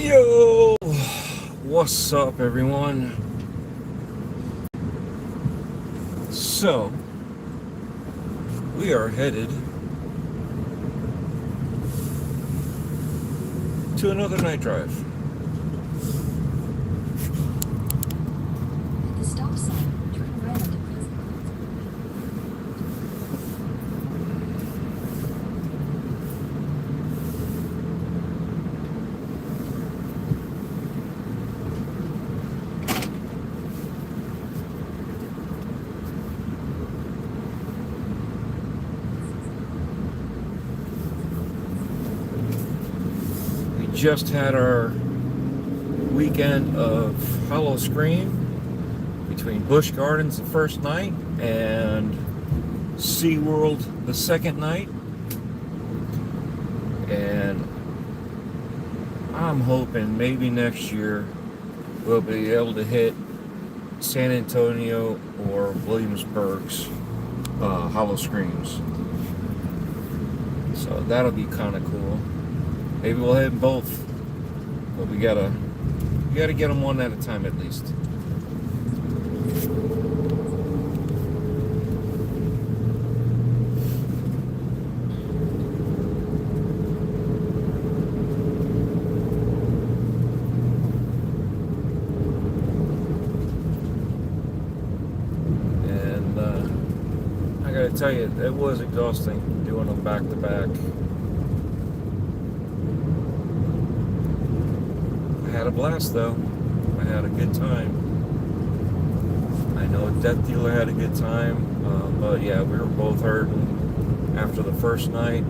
Yo, what's up, everyone? So, we are headed to another night drive. At the stop sign, turn right onto Pleasant. We just had our weekend of Howl-O-Scream between Busch Gardens the first night and SeaWorld the second night. And I'm hoping maybe next year we'll be able to hit San Antonio or Williamsburg's Howl-O-Screams. So that'll be kind of cool. Maybe we'll hit them both, but we gotta get them one at a time at least. I gotta tell you, it was exhausting doing them back to back. I had a blast though. I had a good time. I know Death Dealer had a good time, but yeah, we were both hurting after the first night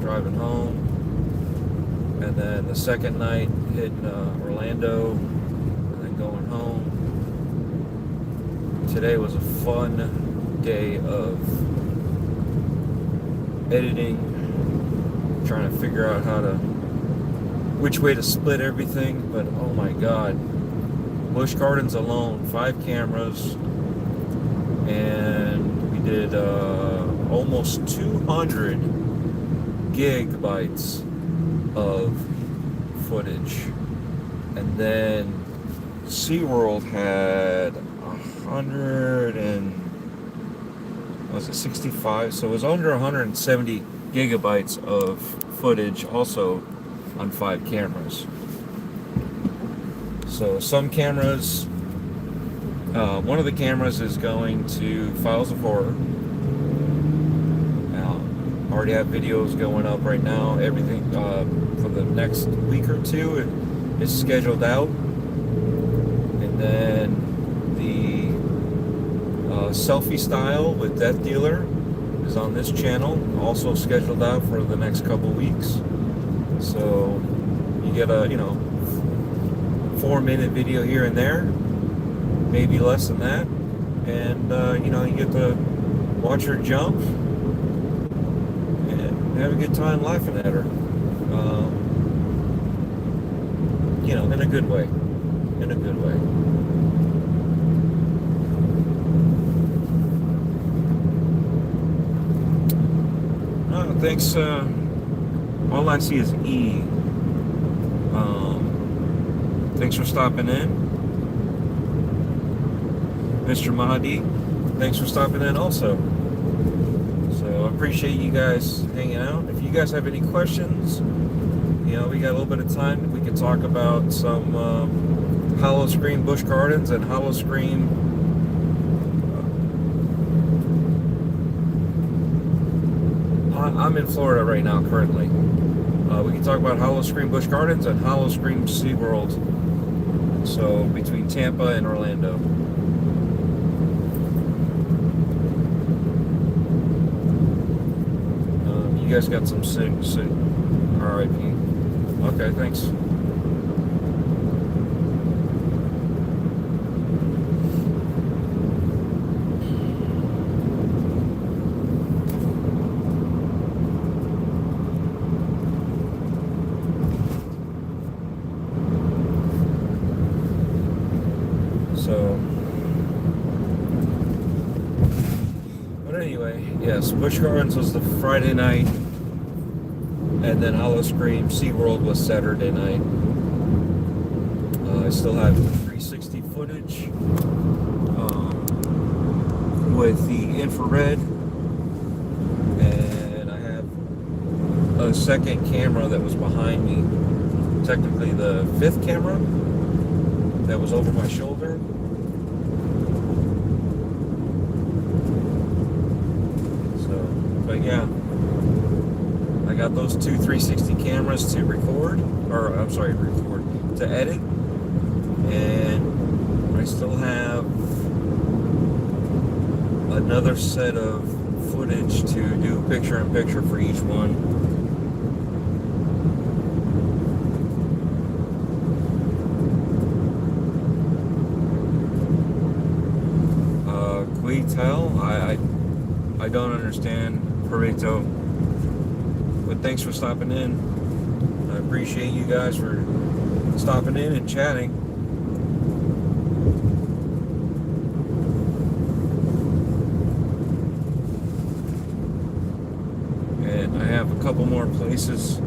driving home, and then the second night hitting Orlando, and then going home. Today was a fun day of editing, trying to figure out which way to split everything. But oh my god, Busch Gardens alone, 5 cameras, and we did almost 200 gigabytes of footage. And then SeaWorld had 65, so it was under 170 gigabytes of footage, also on 5 cameras. So some cameras, one of the cameras is going to Files of Horror. Now, I already have videos going up right now. Everything for the next week or two is scheduled out. And then the selfie style with Death Dealer is on this channel, also scheduled out for the next couple weeks. So you get a 4-minute video here and there, maybe less than that, and you get to watch her jump and have a good time laughing at her, in a good way. Thanks. All I see is E. Thanks for stopping in. Mr. Mahdi, thanks for stopping in also. So I appreciate you guys hanging out. If you guys have any questions, we got a little bit of time. We can talk about some Howl-O-Scream Busch Gardens and Howl-O-Scream I'm in Florida right now, currently. We can talk about Howl-O-Scream Busch Gardens and Howl-O-Scream SeaWorld. So between Tampa and Orlando. You guys got some RIP. Okay, thanks. But anyway, yes, Busch Gardens was the Friday night, and then Howl-O-Scream SeaWorld was Saturday night. I still have the 360 footage with the infrared, and I have a second camera that was behind me, technically the fifth camera that was over my shoulder. So, but yeah, I got those two 360 cameras to record, or I'm sorry, to edit, and I still have another set of footage to do picture-in-picture for each one. Tell I don't understand Pareto, but thanks for stopping in. I appreciate you guys for stopping in and chatting. And I have a couple more places.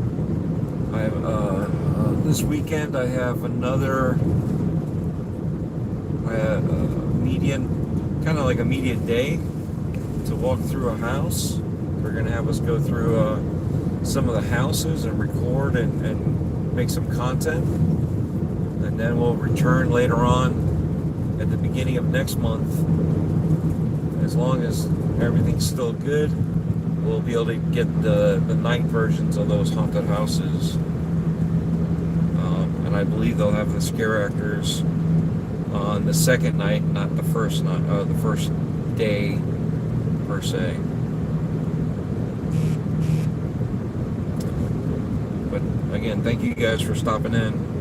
I have this weekend I have another median, kind of like a media day to walk through a house. They're going to have us go through some of the houses and record and make some content. And then we'll return later on at the beginning of next month. As long as everything's still good, we'll be able to get the night versions of those haunted houses. And I believe they'll have the scare actors on the second night, not the first night, the first day per se. But again, thank you guys for stopping in.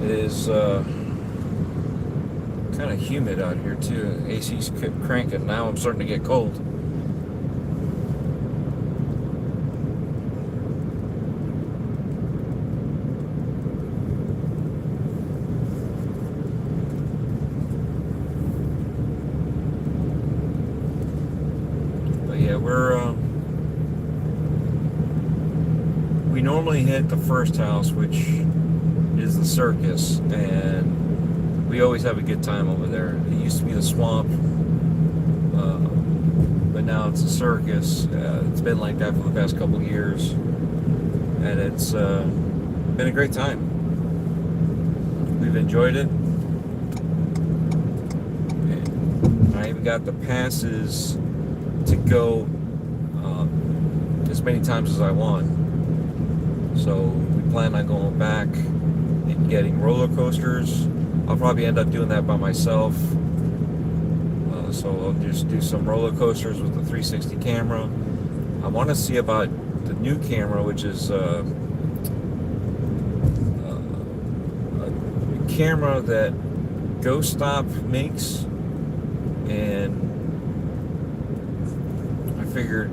It is kind of humid out here too. AC's cranking. Now I'm starting to get cold. But yeah, we normally hit the first house, which is the circus, and we always have a good time over there. It used to be the swamp, but now it's a circus. It's been like that for the past couple of years, and it's been a great time. We've enjoyed it. And I even got the passes to go as many times as I want. So we plan on going back and getting roller coasters. I'll probably end up doing that by myself. So I'll just do some roller coasters with the 360 camera. I want to see about the new camera, which is a camera that Ghost Stop makes, and I figured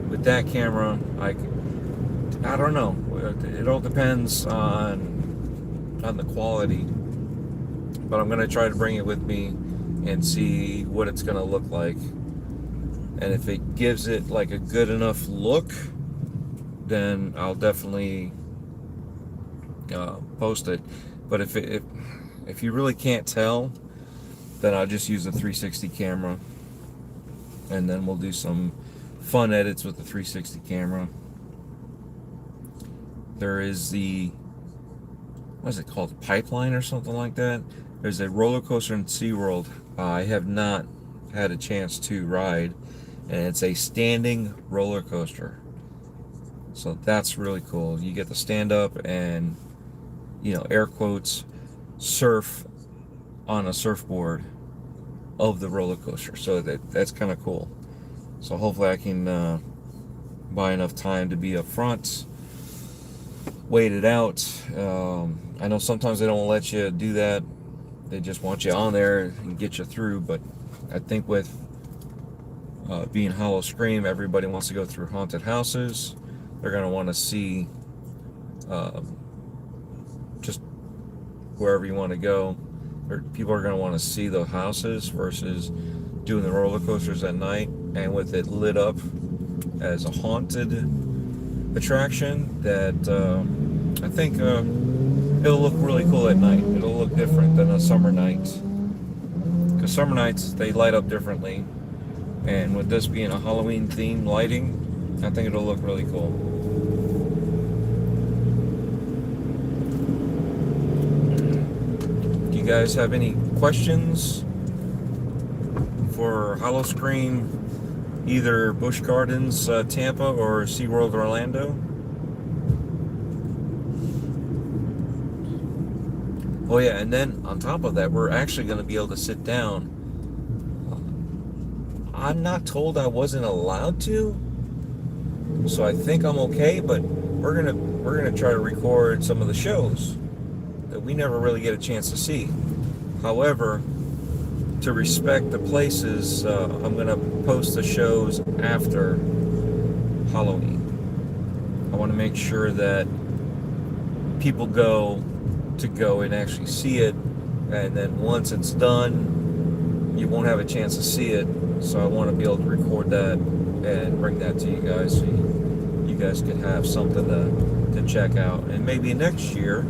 with that camera, I don't know. It all depends on the quality, but I'm gonna try to bring it with me and see what it's gonna look like. And if it gives it like a good enough look, then I'll definitely post it. But if you really can't tell, then I'll just use the 360 camera, and then we'll do some fun edits with the 360 camera. There is the, what is it called, Pipeline or something like that. There's a roller coaster in SeaWorld I have not had a chance to ride, and it's a standing roller coaster. So that's really cool. You get to stand up and, you know, air quotes, surf on a surfboard of the roller coaster. So that's kind of cool. So hopefully I can buy enough time to be up front, wait it out. I know sometimes they don't let you do that. They just want you on there and get you through. But I think with being Hollow Scream, everybody wants to go through haunted houses. They're going to want to see just wherever you want to go. People are going to want to see the houses versus doing the roller coasters at night, and with it lit up as a haunted attraction. That I think it'll look really cool at night. It'll look different than a summer night, because summer nights they light up differently, and with this being a Halloween themed lighting, I think it'll look really cool. Do you guys have any questions for Howl-O-Scream, either Busch Gardens Tampa or SeaWorld Orlando? Oh yeah, and then on top of that, we're actually going to be able to sit down. I'm not told I wasn't allowed to, so I think I'm okay, but we're gonna try to record some of the shows that we never really get a chance to see. However, to respect the places, I'm gonna post the shows after Halloween. I want to make sure that people go and actually see it, and then once it's done, you won't have a chance to see it. So I want to be able to record that and bring that to you guys, so you guys can have something to check out, and maybe next year,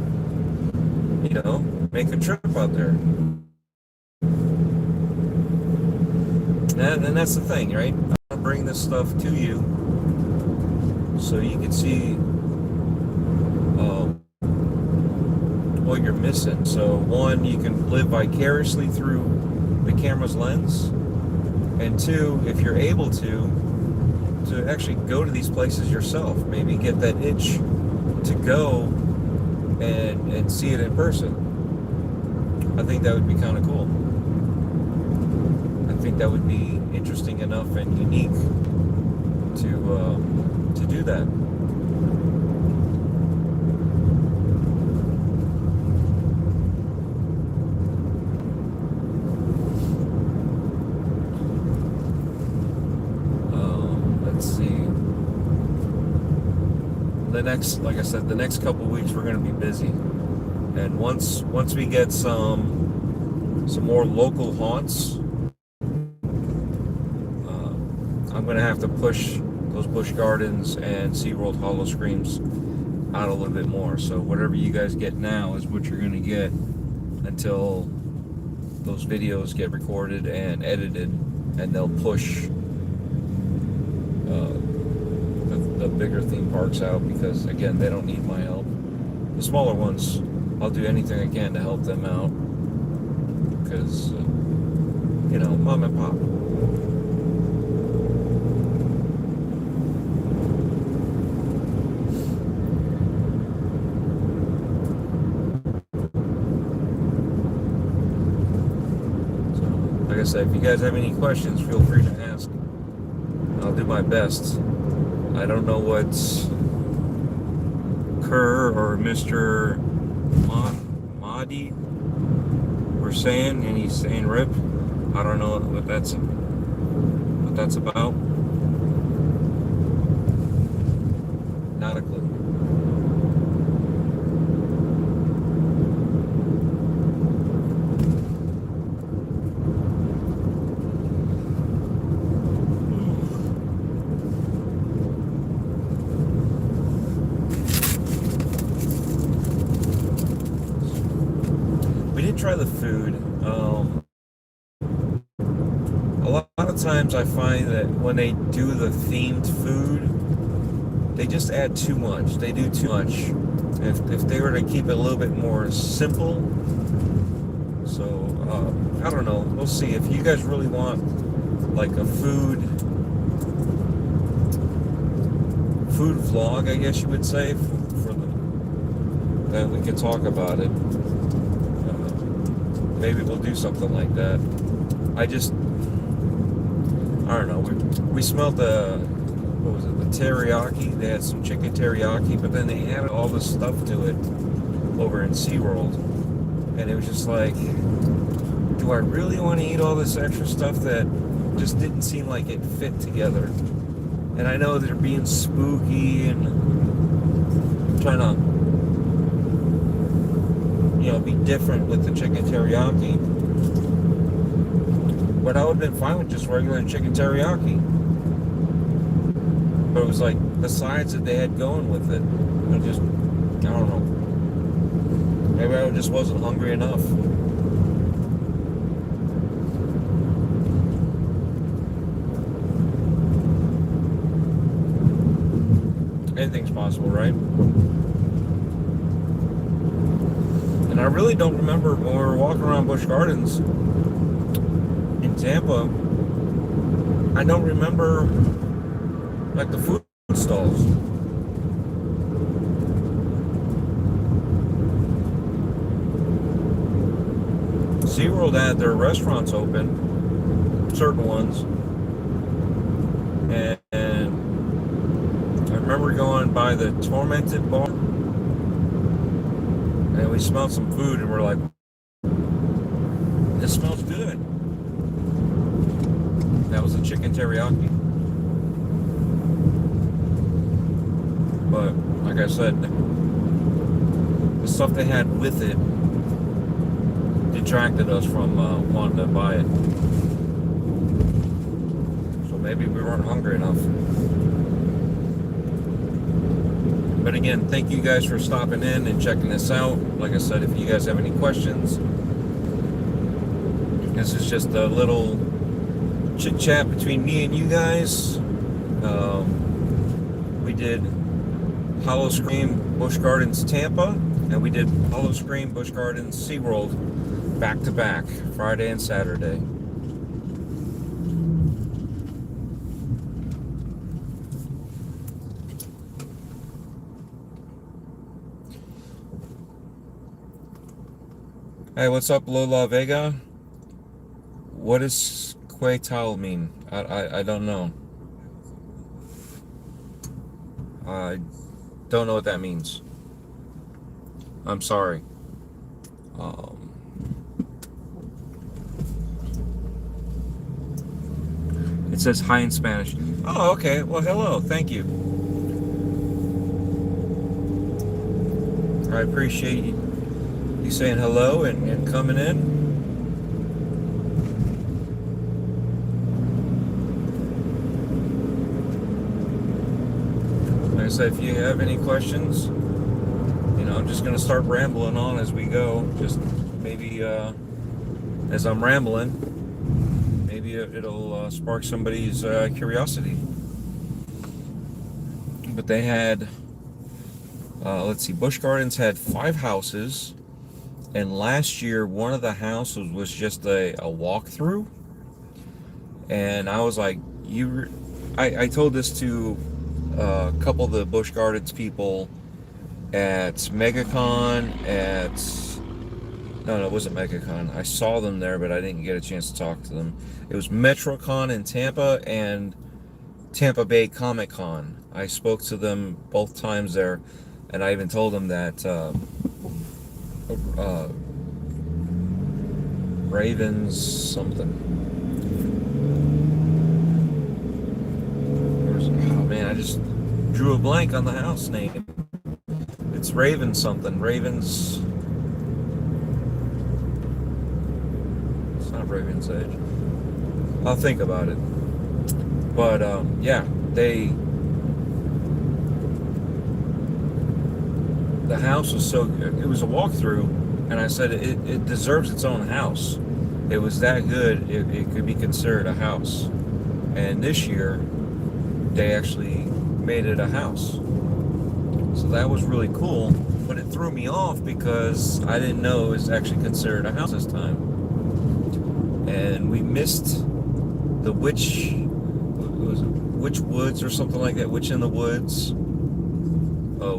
make a trip out there. And that's the thing, right? I want to bring this stuff to you so you can see what you're missing. So one, you can live vicariously through the camera's lens, and two, if you're able to actually go to these places yourself, maybe get that itch to go and see it in person. I think that would be kind of cool. I think that would be interesting enough and unique to do that. Let's see. Like I said, the next couple of weeks we're going to be busy, and once we get some more local haunts, I'm going to have to push those Busch Gardens and SeaWorld Howl-O-Screams out a little bit more. So whatever you guys get now is what you're going to get until those videos get recorded and edited, and they'll push the bigger theme parks out, because again, they don't need my help. The smaller ones, I'll do anything I can to help them out, because mom and pop. So like I said, if you guys have any questions, feel free to ask. I'll do my best. I don't know what Kerr or Mr. Mahdi were saying, and he's saying rip. I don't know what that's about. Not a clue. Try the food. A lot of times I find that when they do the themed food, they just add too much. They do too much. If they were to keep it a little bit more simple, so I don't know. We'll see. If you guys really want like a food vlog, I guess you would say, then we can talk about it. Maybe we'll do something like that. I don't know. We smelled the teriyaki. They had some chicken teriyaki, but then they added all this stuff to it over in SeaWorld. And it was just like, do I really want to eat all this extra stuff that just didn't seem like it fit together? And I know they're being spooky and trying to, be different with the chicken teriyaki. But I would have been fine with just regular chicken teriyaki. But it was like the sides that they had going with it. I don't know. Maybe I just wasn't hungry enough. Anything's possible, right? And I really don't remember when we were walking around Busch Gardens in Tampa. I don't remember like the food stalls. SeaWorld had their restaurants open, certain ones, and I remember going by the Tormented Bar, and we smelled some food, and we're like, "This smells good." That was the chicken teriyaki. But like I said, the stuff they had with it detracted us from wanting to buy it. So maybe we weren't hungry enough. But again, thank you guys for stopping in and checking this out. Like I said, if you guys have any questions, this is just a little chit chat between me and you guys. We did Hollow Scream Busch Gardens Tampa, and we did Hollow Scream Busch Gardens SeaWorld back to back, Friday and Saturday. Hey, what's up, Lola Vega? What does Quay Towel mean? I don't know. I don't know what that means. I'm sorry. It says hi in Spanish. Oh, okay. Well, hello. Thank you. I appreciate you saying hello and coming in. Like I said, if you have any questions, I'm just going to start rambling on as we go. Just maybe as I'm rambling, maybe it'll spark somebody's curiosity. But they had, let's see, Busch Gardens had 5 houses. And last year, one of the houses was just a walkthrough. And I was like, I told this to a couple of the Busch Gardens people at MegaCon, no, it wasn't MegaCon. I saw them there, but I didn't get a chance to talk to them. It was MetroCon in Tampa and Tampa Bay Comic Con. I spoke to them both times there, and I even told them that Ravens something. Oh man, I just drew a blank on the house name. It's Raven something. Ravens. It's not Raven's Edge. I'll think about it. But yeah, the house was so good. It was a walkthrough, and I said it deserves its own house. It was that good. It could be considered a house. And this year, they actually made it a house. So that was really cool, but it threw me off because I didn't know it was actually considered a house this time. And we missed the Witch Woods or something like that. Witch in the Woods.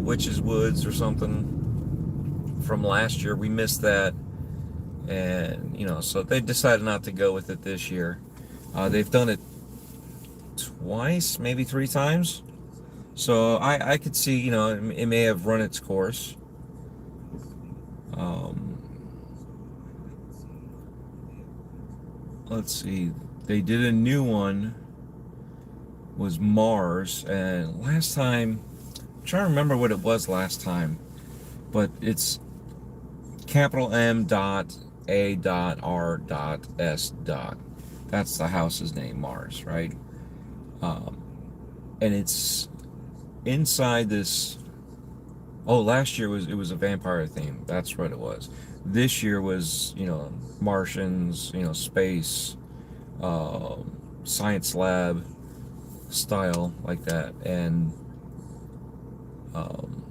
Witch's Woods or something from last year. We missed that. And, so they decided not to go with it this year. They've done it twice, maybe 3 times. So I could see, it may have run its course. Let's see. They did a new one, was Mars, and last time trying to remember what it was last time, but it's capital M dot A dot R dot S dot. That's the house's name, Mars, right? Um, and it's inside this. Oh, last year it was a vampire theme. That's what it was. This year was, Martians, space, science lab style like that, and um,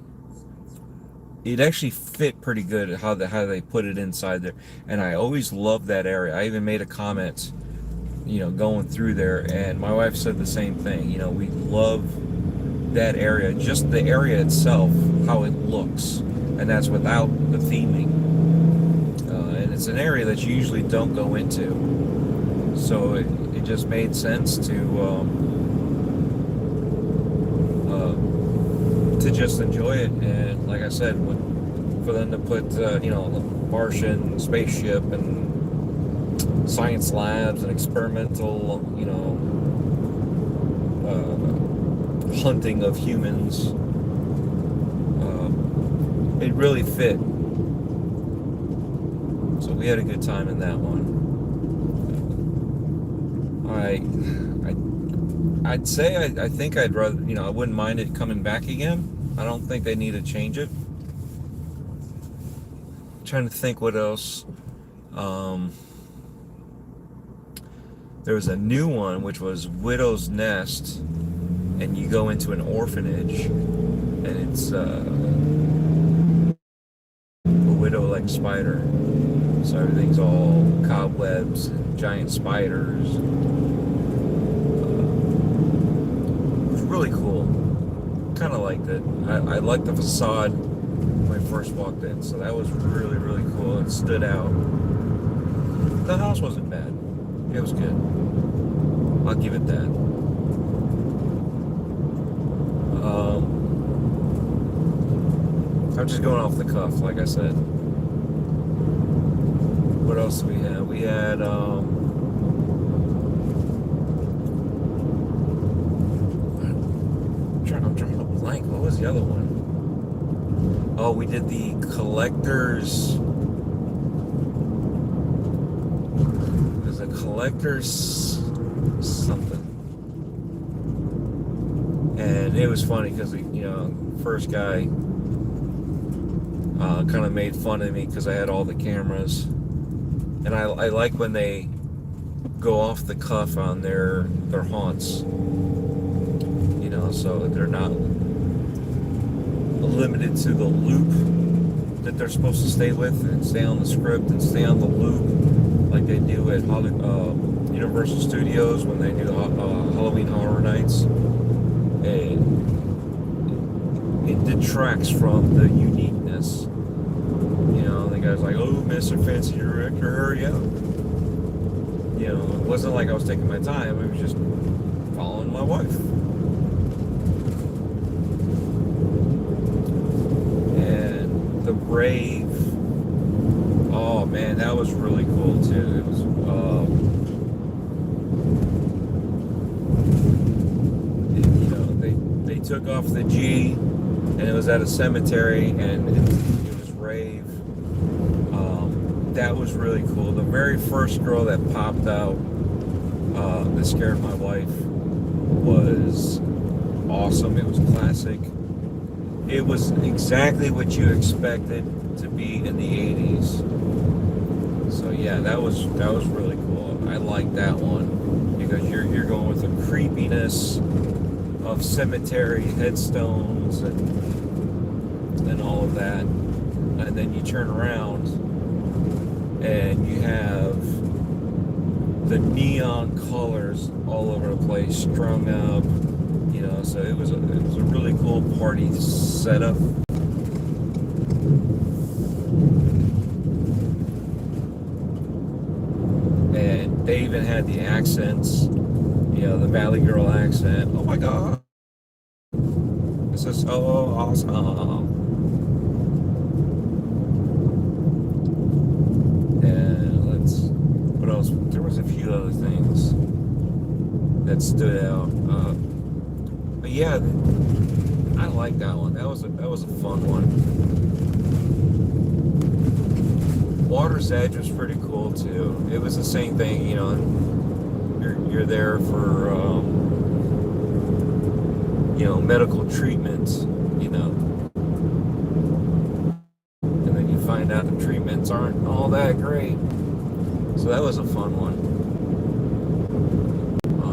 it actually fit pretty good how they put it inside there. And I always loved that area. I even made a comment, going through there, and my wife said the same thing. We love that area, just the area itself, how it looks, and that's without the theming. And it's an area that you usually don't go into, so it just made sense to just enjoy it. And like I said, for them to put Martian spaceship and science labs and experimental hunting of humans, it really fit. So we had a good time in that one. I'd say I think I'd rather, I wouldn't mind it coming back again. I don't think they need to change it. I'm trying to think what else. There was a new one, which was Widow's Nest, and you go into an orphanage, and it's a widow-like spider. So everything's all cobwebs and giant spiders. It was really cool. Kind of liked it. I liked the facade when I first walked in, so that was really, really cool. It stood out. The house wasn't bad. It was good. I'll give it that. I'm just going off the cuff, like I said. What else do we have? We had I'm trying to blank. What was the other one? Oh, we did the collectors. There's a collector's something, and it was funny because first guy kind of made fun of me because I had all the cameras, and I like when they go off the cuff on their haunts, so they're not limited to the loop that they're supposed to stay with and stay on the script and stay on the loop like they do at Universal Studios when they do the Halloween Horror Nights. And it detracts from the uniqueness. The guy's like, "Oh, Mr. Fancy Director, hurry up." It wasn't like I was taking my time. I was just following my wife. And the rave, oh man, that was really cool too. It was they took off the G, and it was at a cemetery, and it was rave. That was really cool. The very first girl that popped out that scared my wife was awesome. It was classic. It was exactly what you expected to be in the 80s. So yeah, that was really cool. I like that one because you're going with the creepiness of cemetery headstones and all of that, and then you turn around and you have the neon colors all over the place strung up, so it was a really cool party setup. And they even had the accents, the Valley Girl accent. Oh my god, this is so awesome. What else? There was a few other things that stood out. But yeah, I like that one. That was a fun one. Water's Edge was pretty cool too. It was the same thing, you know. You're there for you know, medical treatments, you know, and then you find out the treatments aren't all that great. So that was a fun one.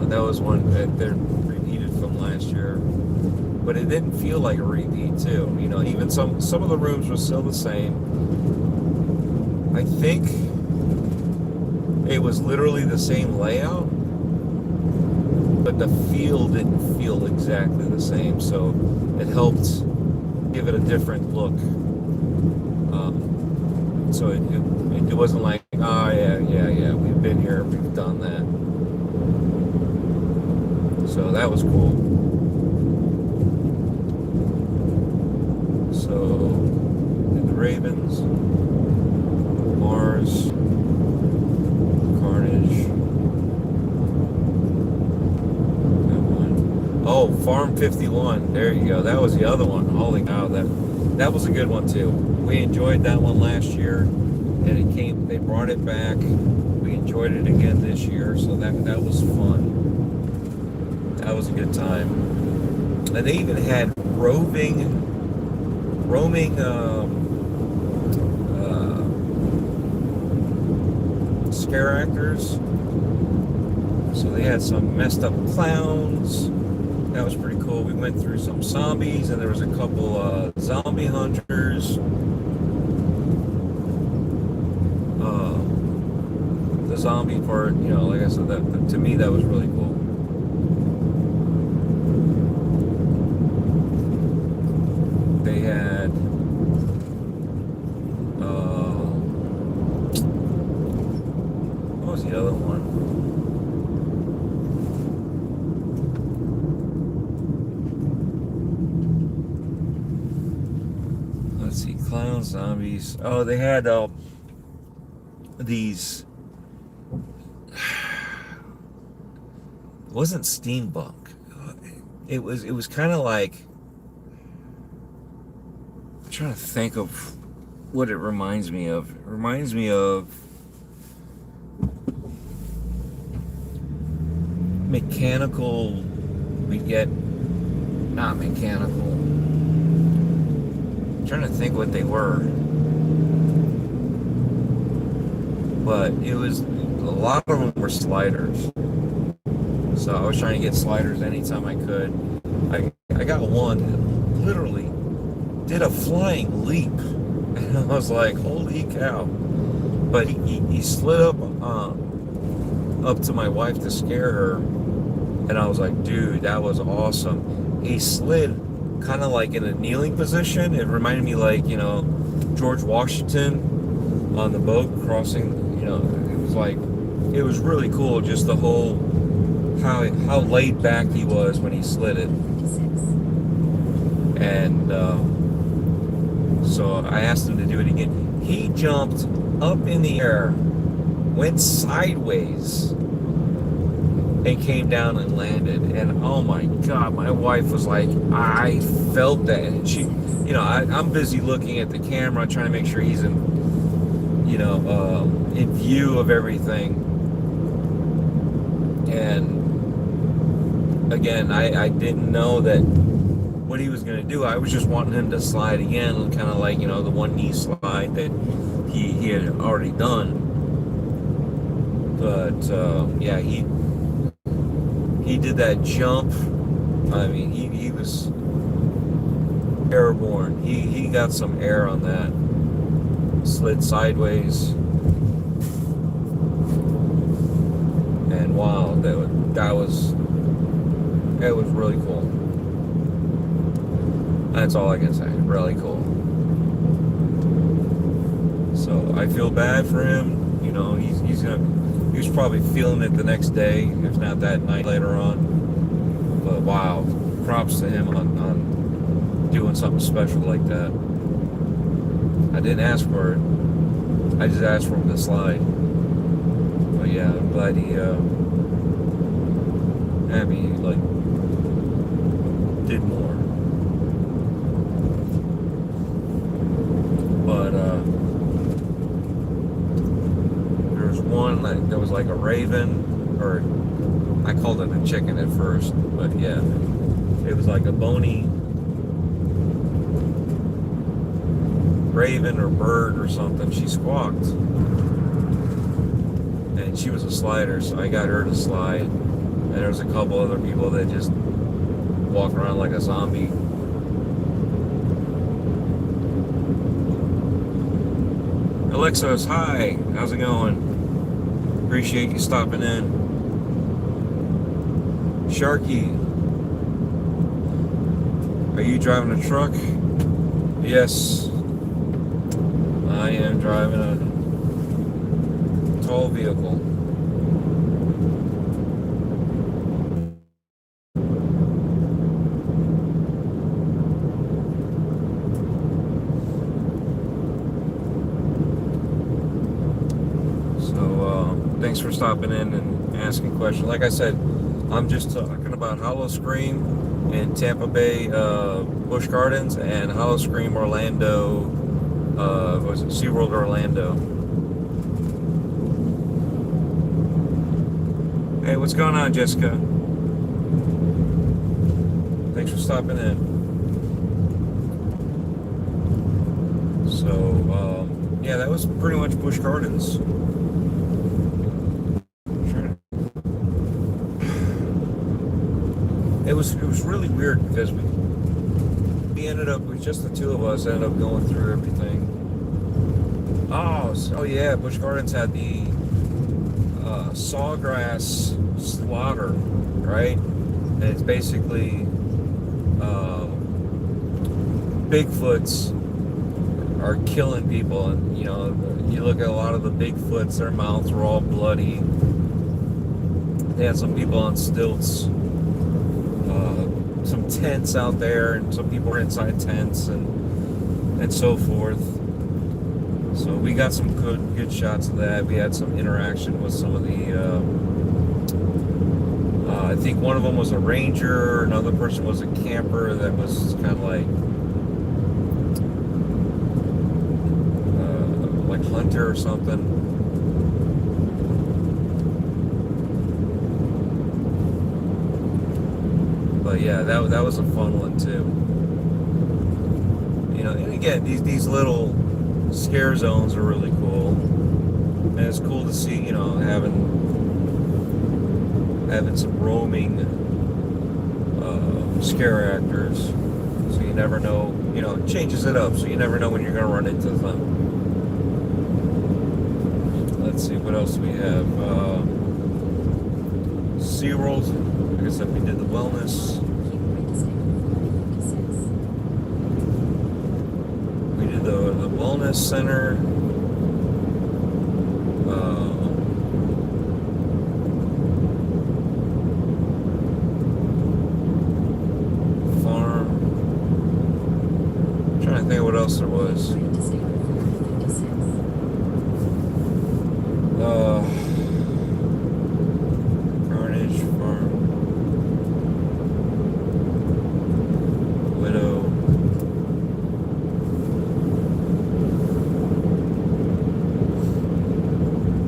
That was one that they're repeated from last year, but it didn't feel like a repeat too. You know, even some of the rooms were still the same. I think it was literally the same layout, but the feel didn't feel exactly the same, so it helped give it a different look. So it wasn't like, oh yeah, we've been here, we've done that. So that was cool. So the Ravens, Mars, Carnage. Oh, Farm 51. There you go. That was the other one. Holy cow, that was a good one too. We enjoyed that one last year, and they brought it back. We enjoyed it again this year, so that was fun. That was a good time. And they even had roaming scare actors. So they had some messed up clowns. That was pretty cool. We went through some zombies, and there was a couple zombie hunters. The zombie part, you know, like I said, that to me that was really cool. They had what was the other one? Let's see, clowns, zombies. Oh, they had these. It wasn't steampunk. It was kind of like, I'm trying to think of what it reminds me of. It reminds me of mechanical. We get not mechanical. I'm trying to think what they were, but it was a lot of them were sliders. So I was trying to get sliders anytime I could. I got one that literally did a flying leap, and I was like, holy cow. But he slid up to my wife to scare her, and I was like, dude, that was awesome. He slid kind of like in a kneeling position. It reminded me, like, you know, George Washington on the boat crossing, you know. It was really cool, just the whole how laid back he was when he slid it. And so I asked him to do it again. He jumped up in the air, went sideways, and came down and landed. And oh my God, my wife was like, I felt that. And she, you know, I'm busy looking at the camera, trying to make sure he's in, you know, in view of everything. And again, I didn't know that what he was going to do. I was just wanting him to slide again, kind of like, you know, the one knee slide that he had already done. But yeah, he did that jump. I mean, he was airborne. He got some air on that. Slid sideways. And wow, that was really cool. That's all I can say. Really cool. So I feel bad for him. You know, he was probably feeling it the next day, if not that night later on. But wow, props to him on doing something special like that. I didn't ask for it. I just asked for him to slide. But yeah, I'm glad he like did more. was like a raven, or I called it a chicken at first, but yeah, it was like a bony raven or bird or something. She squawked, and she was a slider, so I got her to slide. And there was a couple other people that just walk around like a zombie. Alexis, hi, how's it going? Appreciate you stopping in. Sharky, are you driving a truck? Yes, I am driving a tall vehicle. Thanks for stopping in and asking questions. Like I said, I'm just talking about Howl-O-Scream in Tampa Bay, Busch Gardens, and Howl-O-Scream Orlando, was it SeaWorld Orlando? Hey, what's going on, Jessica? Thanks for stopping in. So, yeah, that was pretty much Busch Gardens. It was really weird because we ended up with just the two of us ended up going through everything. Oh yeah, Busch Gardens had the sawgrass slaughter, right? And it's basically Bigfoots are killing people, and you know, you look at a lot of the Bigfoots, their mouths were all bloody. They had some people on stilts. Some tents out there, and some people were inside tents, and so forth. So we got some good shots of that. We had some interaction with some of the. I think one of them was a ranger. Another person was a camper that was kind of like hunter or something. But yeah, that was a fun one too. You know, and again, these little scare zones are really cool, and it's cool to see, you know, having some roaming scare actors. So you never know, you know, it changes it up. So you never know when you're gonna run into them. Let's see what else we have. SeaWorld. Like I said, we did the wellness. We did the wellness center. Farm. I'm trying to think of what else there was. Carnage Farm.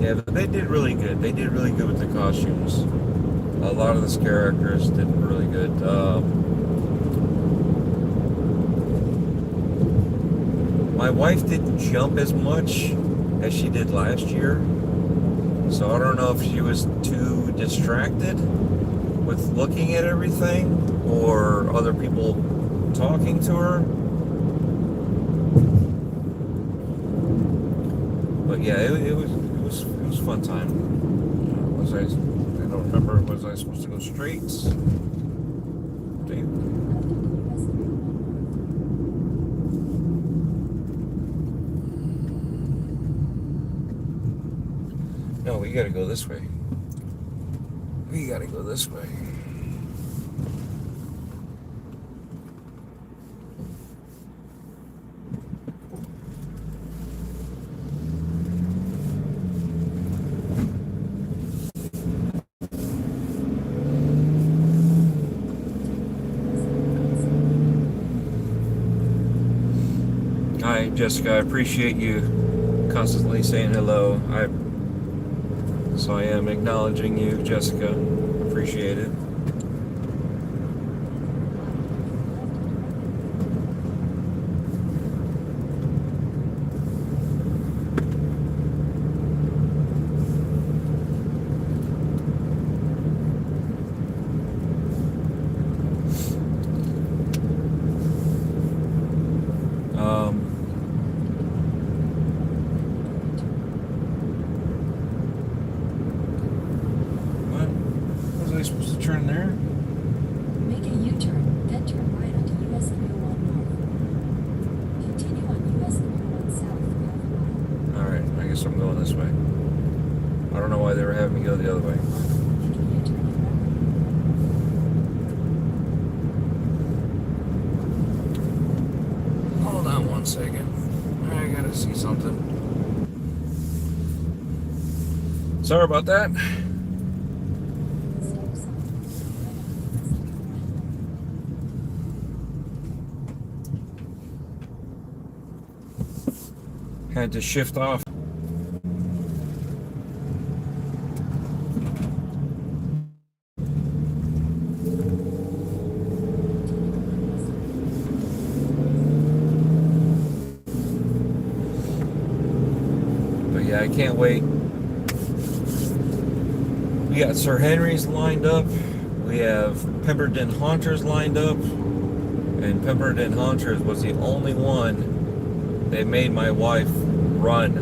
Yeah, but they did really good. They did really good with the costumes. A lot of the scare actors did really good. My wife didn't jump as much as she did last year, so I don't know if she was too distracted with looking at everything or other people talking to her. But yeah, it was a fun time. I don't remember. Was I supposed to go straight? No, we gotta go this way. We gotta go this way. Hi, Jessica. I appreciate you constantly saying hello. So I am acknowledging you, Jessica. Appreciate it. What? Was I supposed to turn there? Make a U-turn, then turn right onto US 301 North. Continue on US 301 South for half a mile. Alright, I guess I'm going this way. I don't know why they were having me go the other way. Make a U-turn and Hold on one second. I gotta see something. Sorry about that. stop sign. Had to shift off. But yeah, I can't wait. We got Sir Henry's lined up. We have Pemberton Haunters lined up. And Pemberton Haunters was the only one that made my wife run.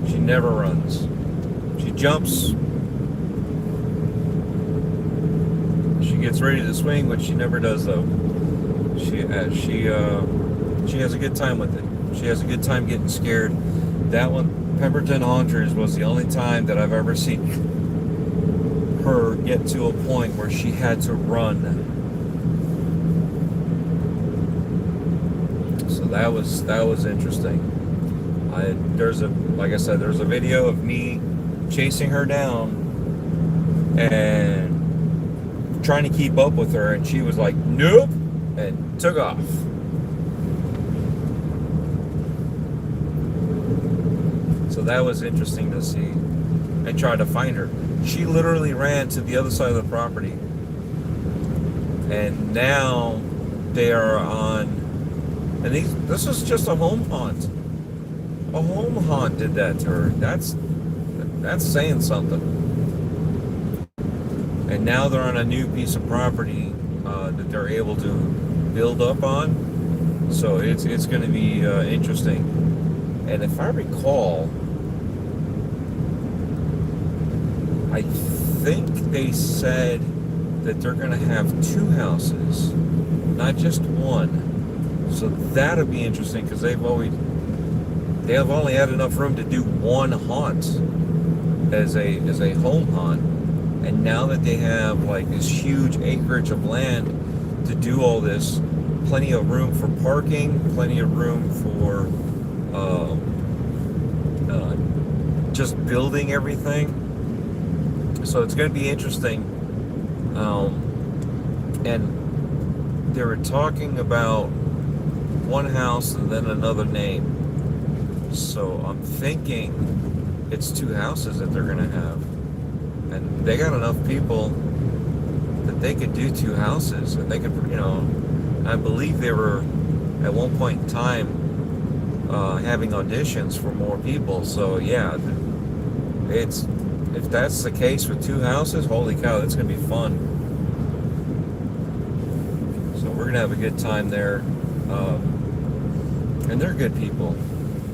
She never runs. She jumps. She gets ready to swing, but she never does though. She has a good time with it. She has a good time getting scared. That one, Pemberton Haunters, was the only time that I've ever seen her get to a point where she had to run. So that was interesting. Like I said, there's a video of me chasing her down and trying to keep up with her, and she was like, nope, and took off. So that was interesting to see. I tried to find her. She literally ran to the other side of the property. And now they are on, and this was just a home haunt. A home haunt did that to her. That's saying something. And now they're on a new piece of property that they're able to build up on. So it's going to be interesting. And if I recall, I think they said that they're going to have 2 houses, not just one. So that'll be interesting because they have only had enough room to do one haunt as a home haunt, and now that they have like this huge acreage of land to do all this, plenty of room for parking, plenty of room for just building everything. So it's going to be interesting. And they were talking about one house and then another name. So I'm thinking it's 2 houses that they're going to have. And they got enough people that they could do 2 houses. And they could, I believe they were at one point in time having auditions for more people. So yeah, if that's the case with 2 houses, holy cow, that's going to be fun. So we're going to have a good time there. And they're good people.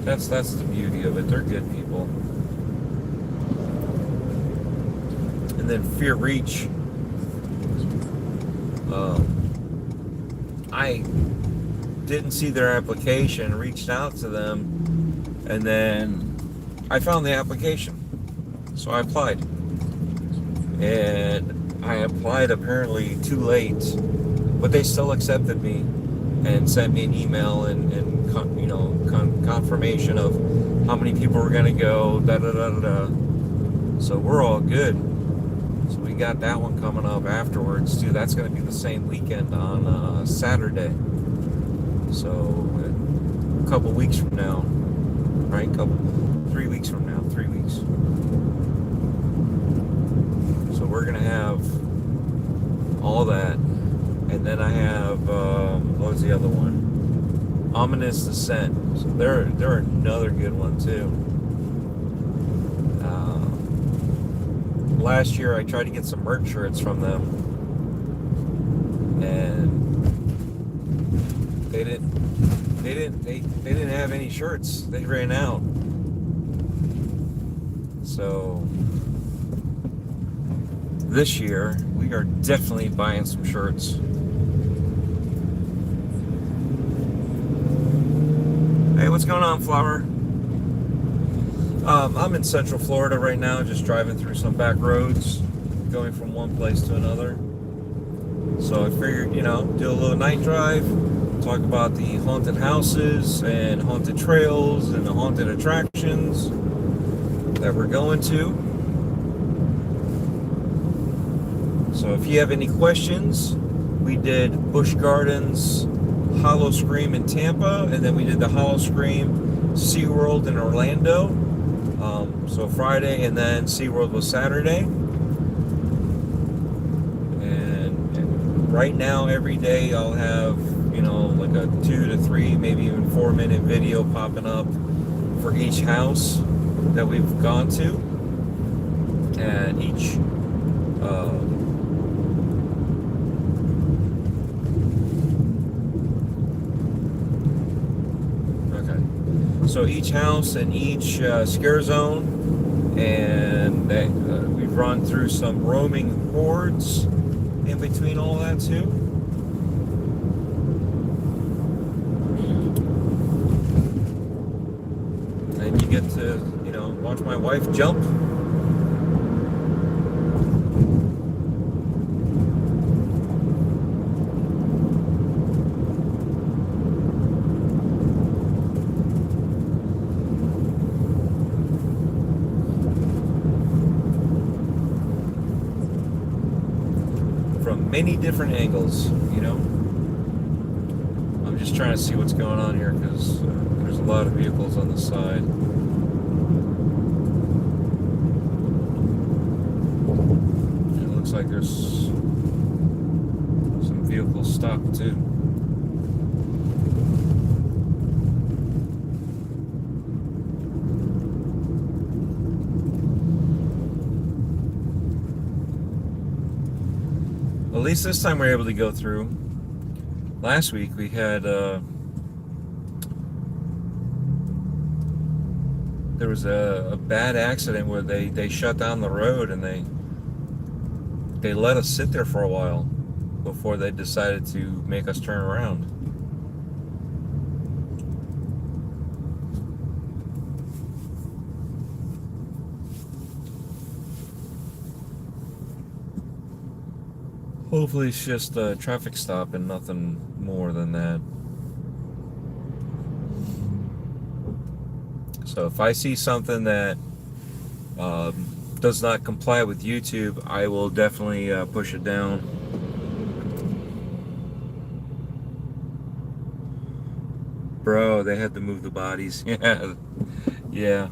That's the beauty of it. They're good people. And then Fear Reach. I didn't see their application, reached out to them, and then I found the application. So I applied. And I applied apparently too late, but they still accepted me and sent me an email and confirmation of how many people were going to go, So we're all good. So we got that one coming up afterwards too. That's going to be the same weekend on Saturday. So a couple weeks from now, right? 3 weeks from now, 3 weeks. So we're gonna have all that, and then I have what was the other one? Ominous Descent. So they're another good one too. Last year I tried to get some merch shirts from them, and they didn't have any shirts. They ran out. So this year we are definitely buying some shirts. Hey, what's going on, Flower? I'm in Central Florida right now, just driving through some back roads, going from one place to another. So I figured, do a little night drive, talk about the haunted houses and haunted trails and the haunted attractions that we're going to. So if you have any questions, we did Busch Gardens, Hollow Scream in Tampa, and then we did the Hollow Scream SeaWorld in Orlando. So Friday, and then SeaWorld was Saturday. And right now, every day I'll have, like a 2 to 3, maybe even 4-minute video popping up for each house that we've gone to. And each so each house and each scare zone, and we've run through some roaming hordes in between all that too. And you get to, watch my wife jump. Many different angles, I'm just trying to see what's going on here because there's a lot of vehicles on the side. It looks like there's some vehicles stopped too. At least this time we were able to go through. Last week we had there was a bad accident where they shut down the road and they let us sit there for a while before they decided to make us turn around. Hopefully it's just a traffic stop and nothing more than that. So if I see something that does not comply with YouTube, I will definitely push it down. Bro, they had to move the bodies. Yeah.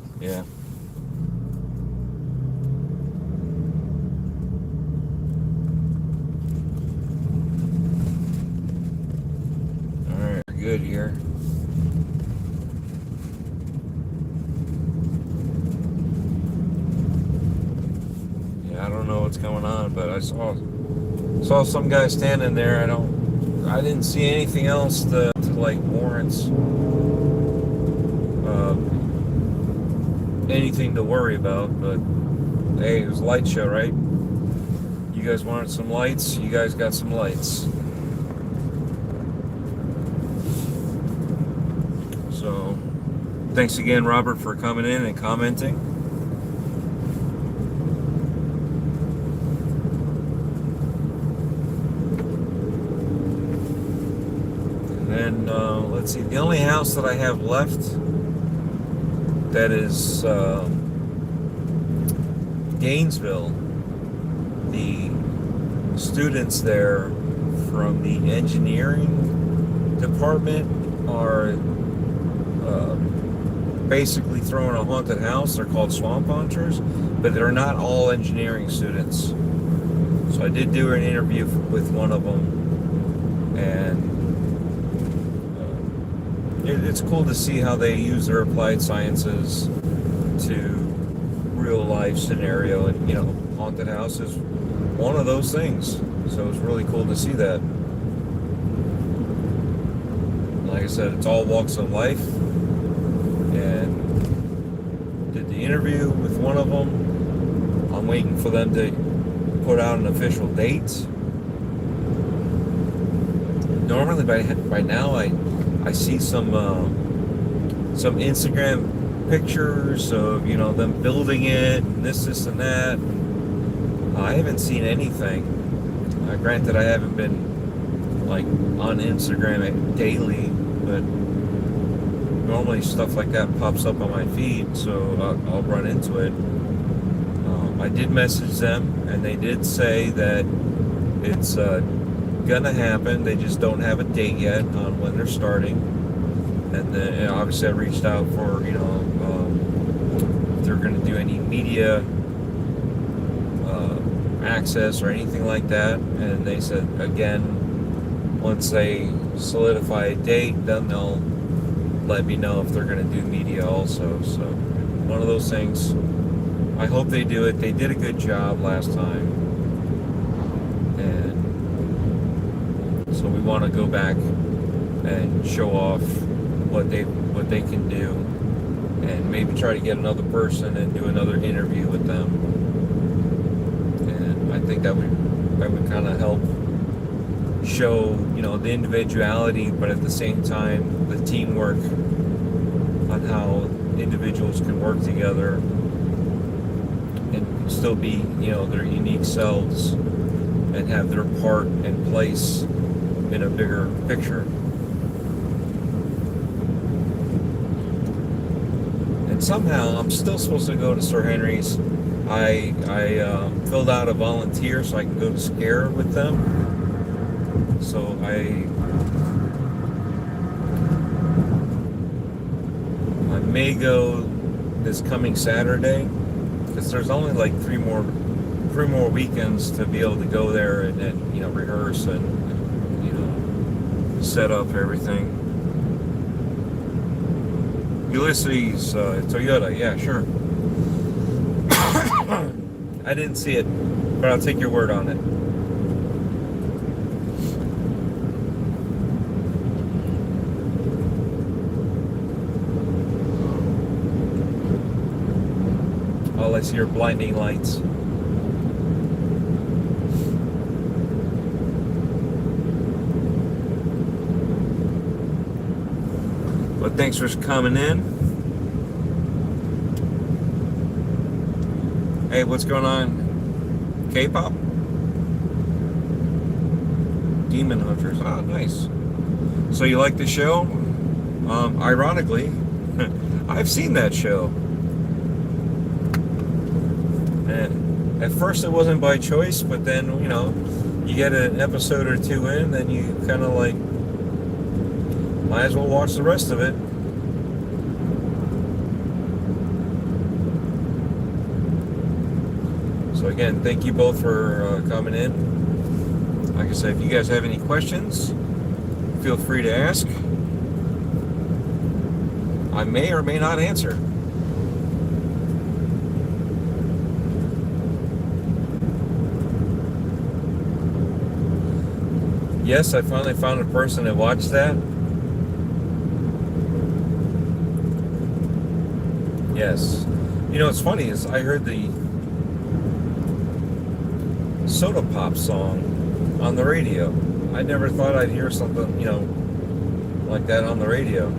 Good here. Yeah, I don't know what's going on, but I saw some guy standing there. I didn't see anything else to like warrants anything to worry about. But hey, it was a light show, right? You guys wanted some lights, you guys got some lights. So, thanks again, Robert, for coming in and commenting. And then, let's see, the only house that I have left that is Gainesville. The students there from the engineering department are basically throwing a haunted house. They're called swamp hunters, but they're not all engineering students. So I did do an interview with one of them, and it's cool to see how they use their applied sciences to real life scenario. And haunted house is one of those things, so it's really cool to see that. Like I said, it's all walks of life, and did the interview with one of them. I'm waiting for them to put out an official date. Normally by now I see some Instagram pictures of them building it and this and that. I haven't seen anything. Granted, I haven't been like on Instagram daily, but normally stuff like that pops up on my feed, so I'll run into it. I did message them, and they did say that it's gonna happen. They just don't have a date yet on when they're starting. And then obviously I reached out for if they're gonna do any media access or anything like that, and they said again, once they solidify a date, then they'll let me know if they're gonna do media also. So one of those things. I hope they do it. They did a good job last time, and so we want to go back and show off what they can do, and maybe try to get another person and do another interview with them. And I think that would kind of help show the individuality, but at the same time the teamwork on how individuals can work together and still be, their unique selves and have their part and place in a bigger picture. And somehow I'm still supposed to go to Sir Henry's. I filled out a volunteer so I can go to Scare with them. So I may go this coming Saturday, because there's only like three more weekends to be able to go there and rehearse and set up everything. Ulysses, Toyota, yeah, sure. I didn't see it, but I'll take your word on it. All I see are blinding lights. But thanks for coming in. Hey, what's going on? K-pop? Demon Hunters. Oh, nice. So you like the show? Ironically, I've seen that show. And at first it wasn't by choice, but then, you get an episode or two in, then you kind of like, might as well watch the rest of it. So again, thank you both for coming in. Like I said, if you guys have any questions, feel free to ask. I may or may not answer. Yes, I finally found a person that watched that. Yes. What's funny is I heard the Soda Pop song on the radio. I never thought I'd hear something, like that on the radio.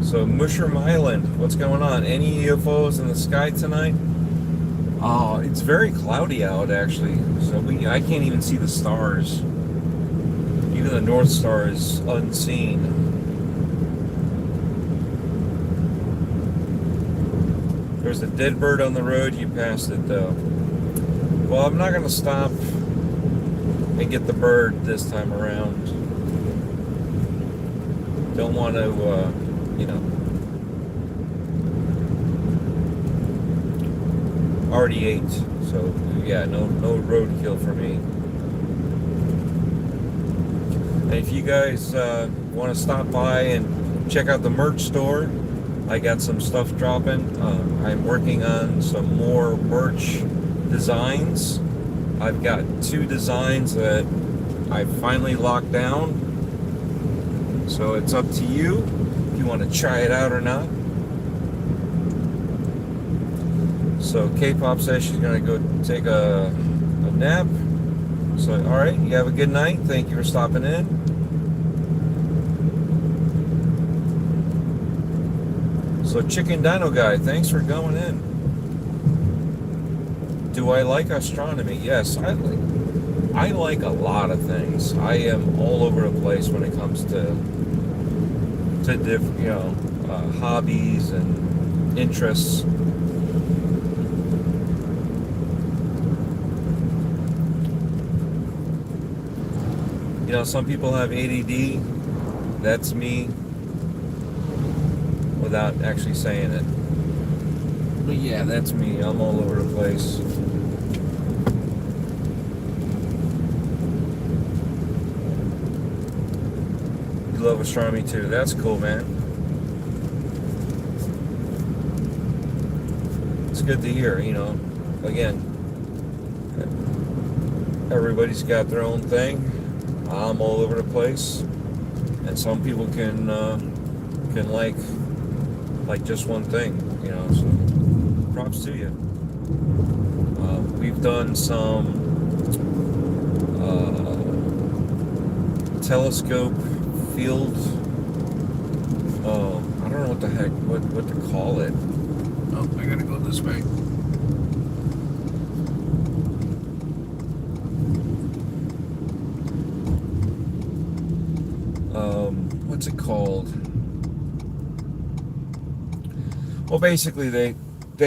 So Mushroom Island, what's going on? Any UFOs in the sky tonight? Oh, it's very cloudy out actually. So I can't even see the stars. Even the North Star is unseen. There's a dead bird on the road. You passed it though. Well, I'm not going to stop and get the bird this time around. Don't want to, you know, already ate. So yeah, no roadkill for me. And if you guys want to stop by and check out the merch store, I got some stuff dropping. I'm working on some more merch designs. I've got 2 designs that I finally locked down. So it's up to you if you want to try it out or not. So K-Pop says she's going to go take a nap. So, all right, you have a good night. Thank you for stopping in. So Chicken Dino Guy, thanks for going in. Do I like astronomy? Yes, I like a lot of things. I am all over the place when it comes to hobbies and interests. You know, some people have ADD. That's me, without actually saying it. But yeah, that's me. I'm all over the place. You love astronomy too. That's cool, man. It's good to hear, you know. Again, everybody's got their own thing. I'm all over the place, and some people can like just one thing, you know. So props to you. We've done some telescope field. I don't know what the heck what to call it. Oh, I gotta go this way. What's it called? Well, basically they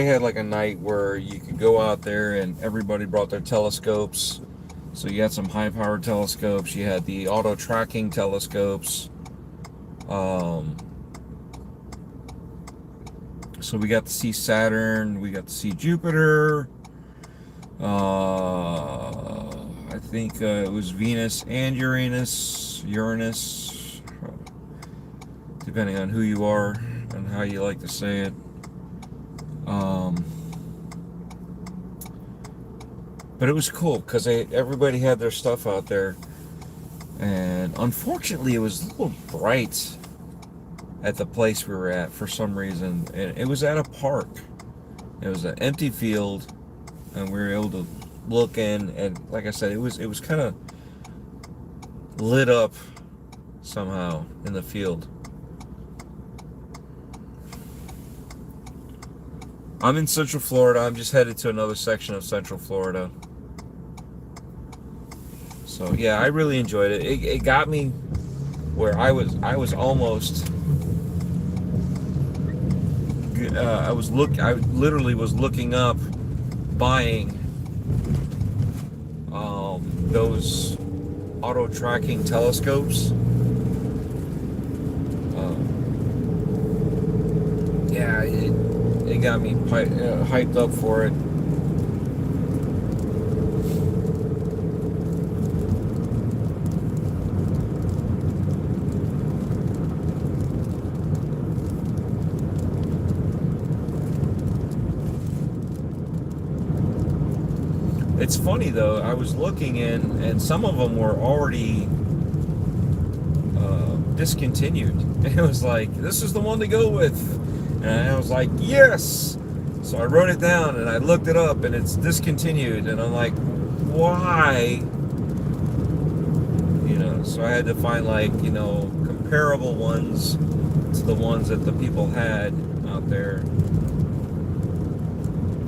had like a night where you could go out there and everybody brought their telescopes. So you had some high-powered telescopes. You had the auto-tracking telescopes. So we got to see Saturn. We got to see Jupiter. I think it was Venus and Uranus, depending on who you are and how you like to say it. But it was cool because everybody had their stuff out there, and unfortunately it was a little bright at the place we were at for some reason, and it was at a park. It was an empty field, and we were able to look in, and like I said, it was kind of lit up somehow in the field. I'm in Central Florida. I'm just headed to another section of Central Florida. So yeah, I really enjoyed it. It got me where I was almost. I literally was looking up buying those auto tracking telescopes. Yeah, it got me hyped up for it. It's funny though, I was looking in, and some of them were already discontinued. It was like, this is the one to go with. And I was like, yes! So I wrote it down and I looked it up and it's discontinued. And I'm like, why? You know, so I had to find like, you know, comparable ones to the ones that the people had out there.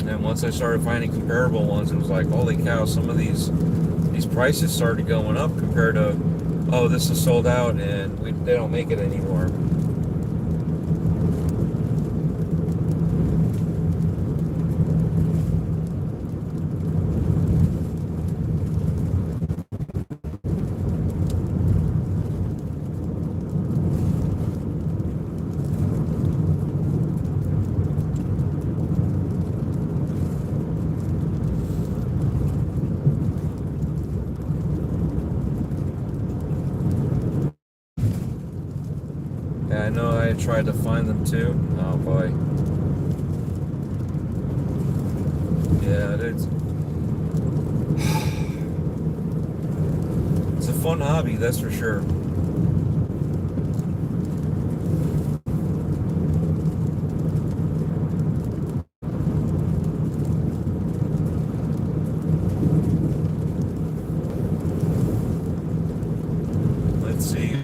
And once I started finding comparable ones, it was like, holy cow, some of these prices started going up compared to, oh, this is sold out and they don't make it anymore. tried to find them too. Oh boy. Yeah, it's a fun hobby, that's for sure. Let's see.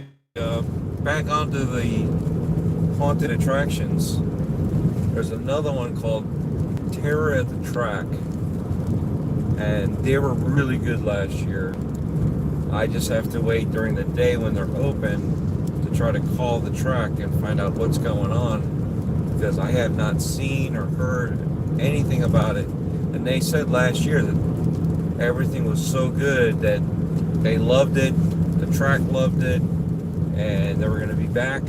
Back onto the haunted attractions. There's another one called Terror at the Track, and they were really good last year. I just have to wait during the day when they're open to try to call the track and find out what's going on, because I have not seen or heard anything about it. And they said last year that everything was so good that they loved it, the track loved it, and they were going to be back.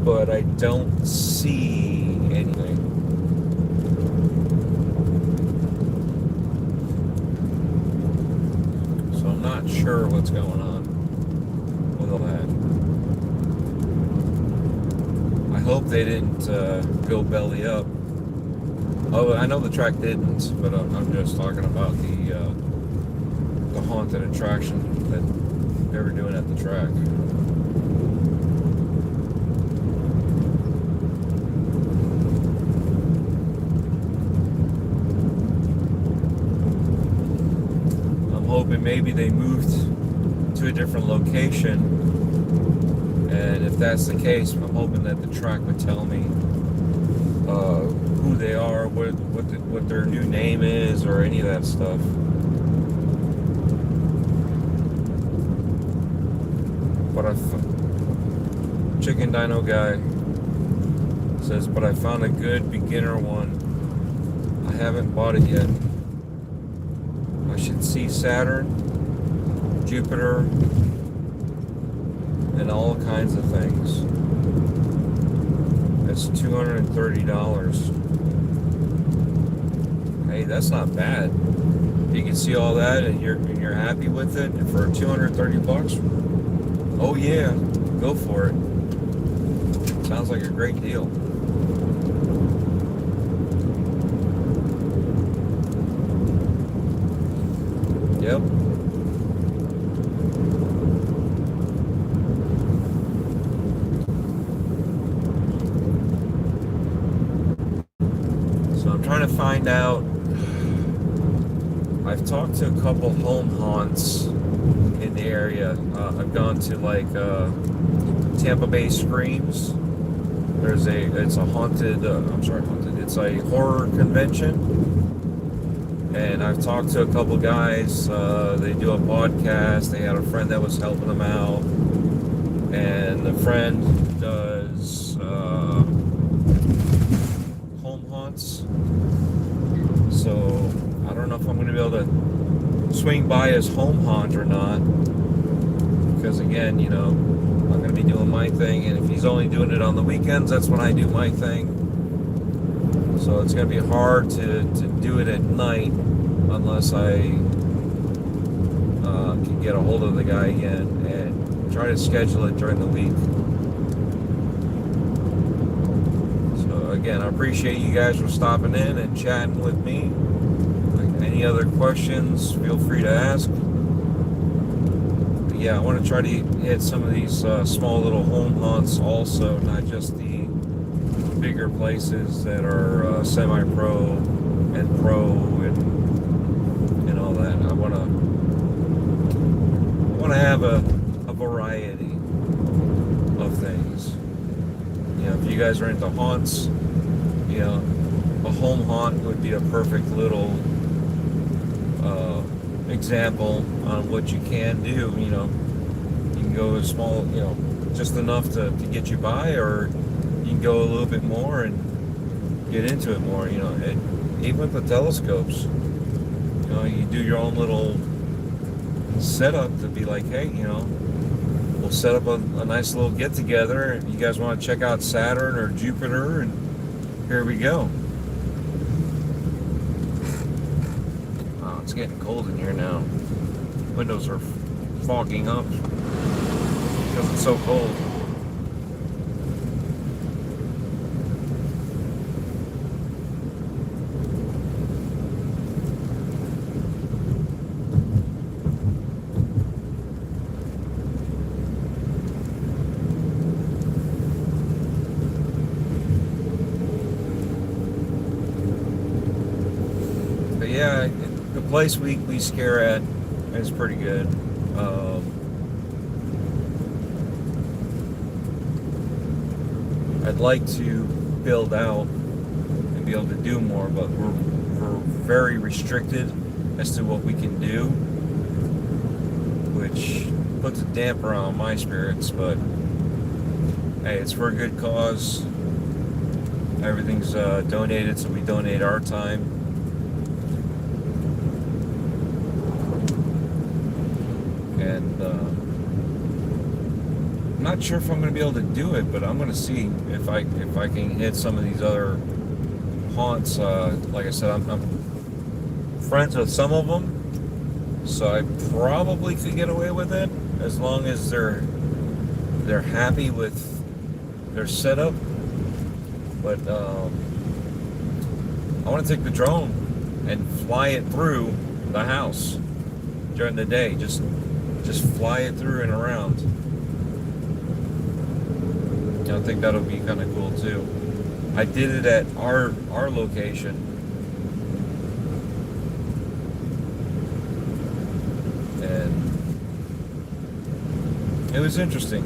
But I don't see anything. So I'm not sure what's going on with all that. I hope they didn't go belly up. Oh, I know the track didn't, but I'm just talking about the haunted attraction that they were doing at the track. Hoping maybe they moved to a different location, and if that's the case, I'm hoping that the track would tell me who they are, what their new name is, or any of that stuff. But Chicken Dino Guy says, but I found a good beginner one. I haven't bought it yet. I should see Saturn, Jupiter, and all kinds of things. That's $230. Hey, that's not bad. You can see all that, and you're happy with it for $230. Oh yeah, go for it. Sounds like a great deal. Yep. So I'm trying to find out. I've talked to a couple home haunts in the area. I've gone to like Tampa Bay Screams. It's a haunted. It's a horror convention. And I've talked to a couple guys. They do a podcast. They had a friend that was helping them out, and the friend does home haunts. So I don't know if I'm going to be able to swing by his home haunt or not, because again, I'm going to be doing my thing, and if he's only doing it on the weekends, that's when I do my thing. So it's going to be hard to do it at night unless I can get a hold of the guy again and try to schedule it during the week. So again, I appreciate you guys for stopping in and chatting with me. Any other questions, feel free to ask. But yeah, I want to try to hit some of these small little home haunts also, not just the bigger places that are semi-pro and pro and all that. I want to have a variety of things. If you guys are into haunts, a home haunt would be a perfect little example on what you can do. You can go as small, just enough to get you by, or you can go a little bit more and get into it more. Even with the telescopes, you do your own little setup to be like, hey, we'll set up a nice little get together. If you guys want to check out Saturn or Jupiter, and here we go. It's getting cold in here now. Windows are fogging up because it's so cold. yeah, the place we scare at is pretty good. I'd like to build out and be able to do more, but we're very restricted as to what we can do, which puts a damper on my spirits. But hey, it's for a good cause. Everything's donated, so we donate our time. And I'm not sure if I'm going to be able to do it, but I'm going to see if I can hit some of these other haunts. Like I said, I'm friends with some of them, so I probably could get away with it as long as they're happy with their setup. But I want to take the drone and fly it through the house during the day. Just fly it through and around. I think that'll be kind of cool too. I did it at our location. And it was interesting.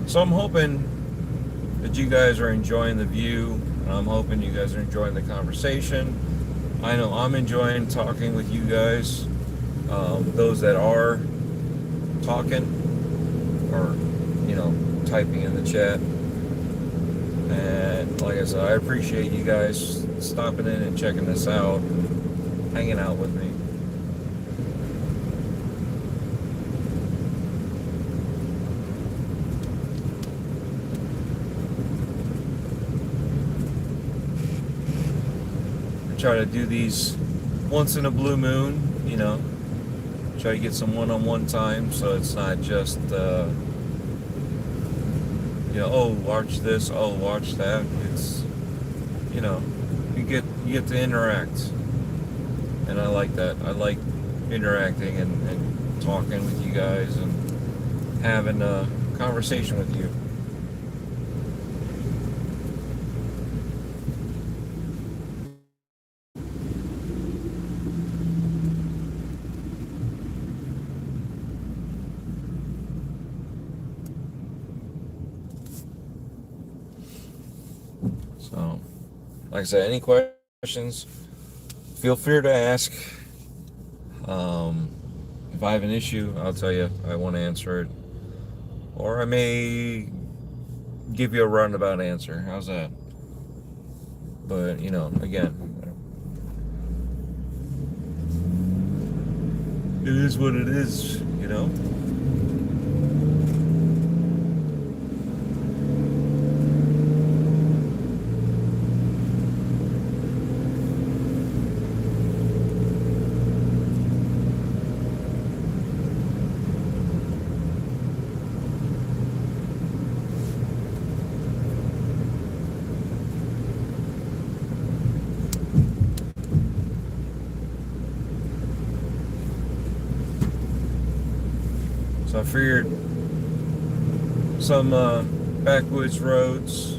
So I'm hoping that you guys are enjoying the view, and I'm hoping you guys are enjoying the conversation. I know I'm enjoying talking with you guys, those that are talking or, typing in the chat. And like I said, I appreciate you guys stopping in and checking this out, hanging out with me. Try to do these once in a blue moon, try to get some one-on-one time, so it's not just oh, watch this, oh, watch that. It's you get to interact, and I like that. I like interacting and talking with you guys and having a conversation with you. So, like I said, any questions, feel free to ask. If I have an issue, I'll tell you I want to answer it. Or I may give you a roundabout answer. How's that? But, again, it is what it is, So I figured some backwoods roads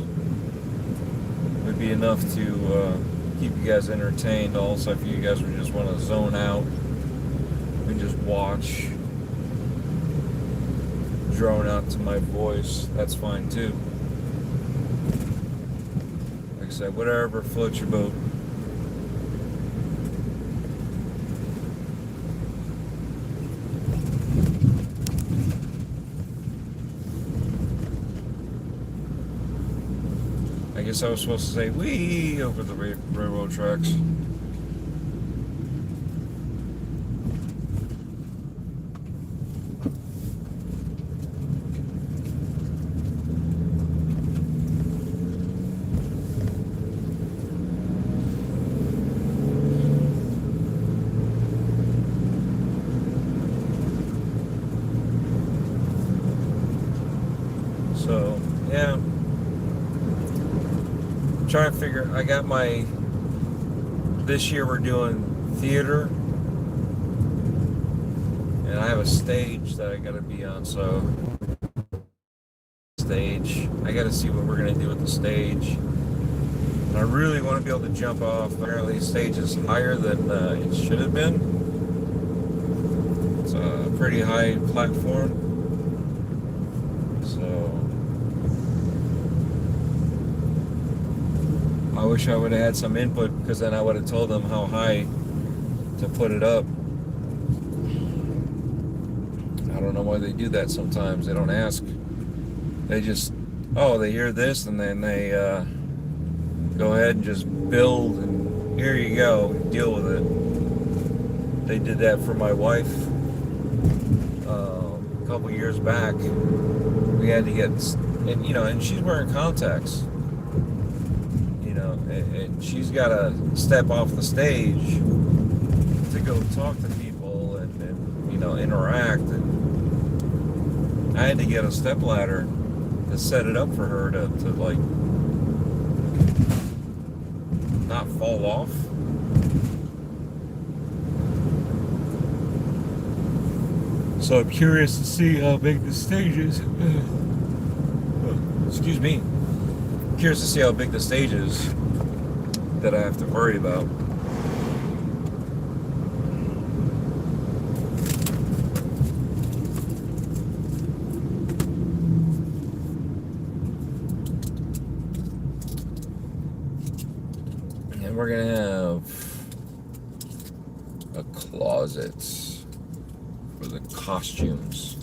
would be enough to keep you guys entertained. Also, if you guys would just want to zone out and just watch, drone out to my voice, that's fine too. Like I said, whatever floats your boat. I guess I was supposed to say wee over the railroad tracks. So, yeah. trying to figure. I got my. This year we're doing theater, and I have a stage that I got to be on. So stage, I got to see what we're gonna do with the stage. And I really want to be able to jump off. Apparently, the stage is higher than it should have been. It's a pretty high platform. So I wish I would have had some input, because then I would have told them how high to put it up. I don't know why they do that sometimes. They don't ask. They just, oh, they hear this and then they go ahead and just build, and here you go, deal with it. They did that for my wife a couple years back. We had to get, and and she's wearing contacts, and she's got to step off the stage to go talk to people and interact. And I had to get a step ladder to set it up for her to like not fall off. So I'm curious to see how big the stage is. Excuse me. Curious to see how big the stage is that I have to worry about. And we're gonna have a closet for the costumes.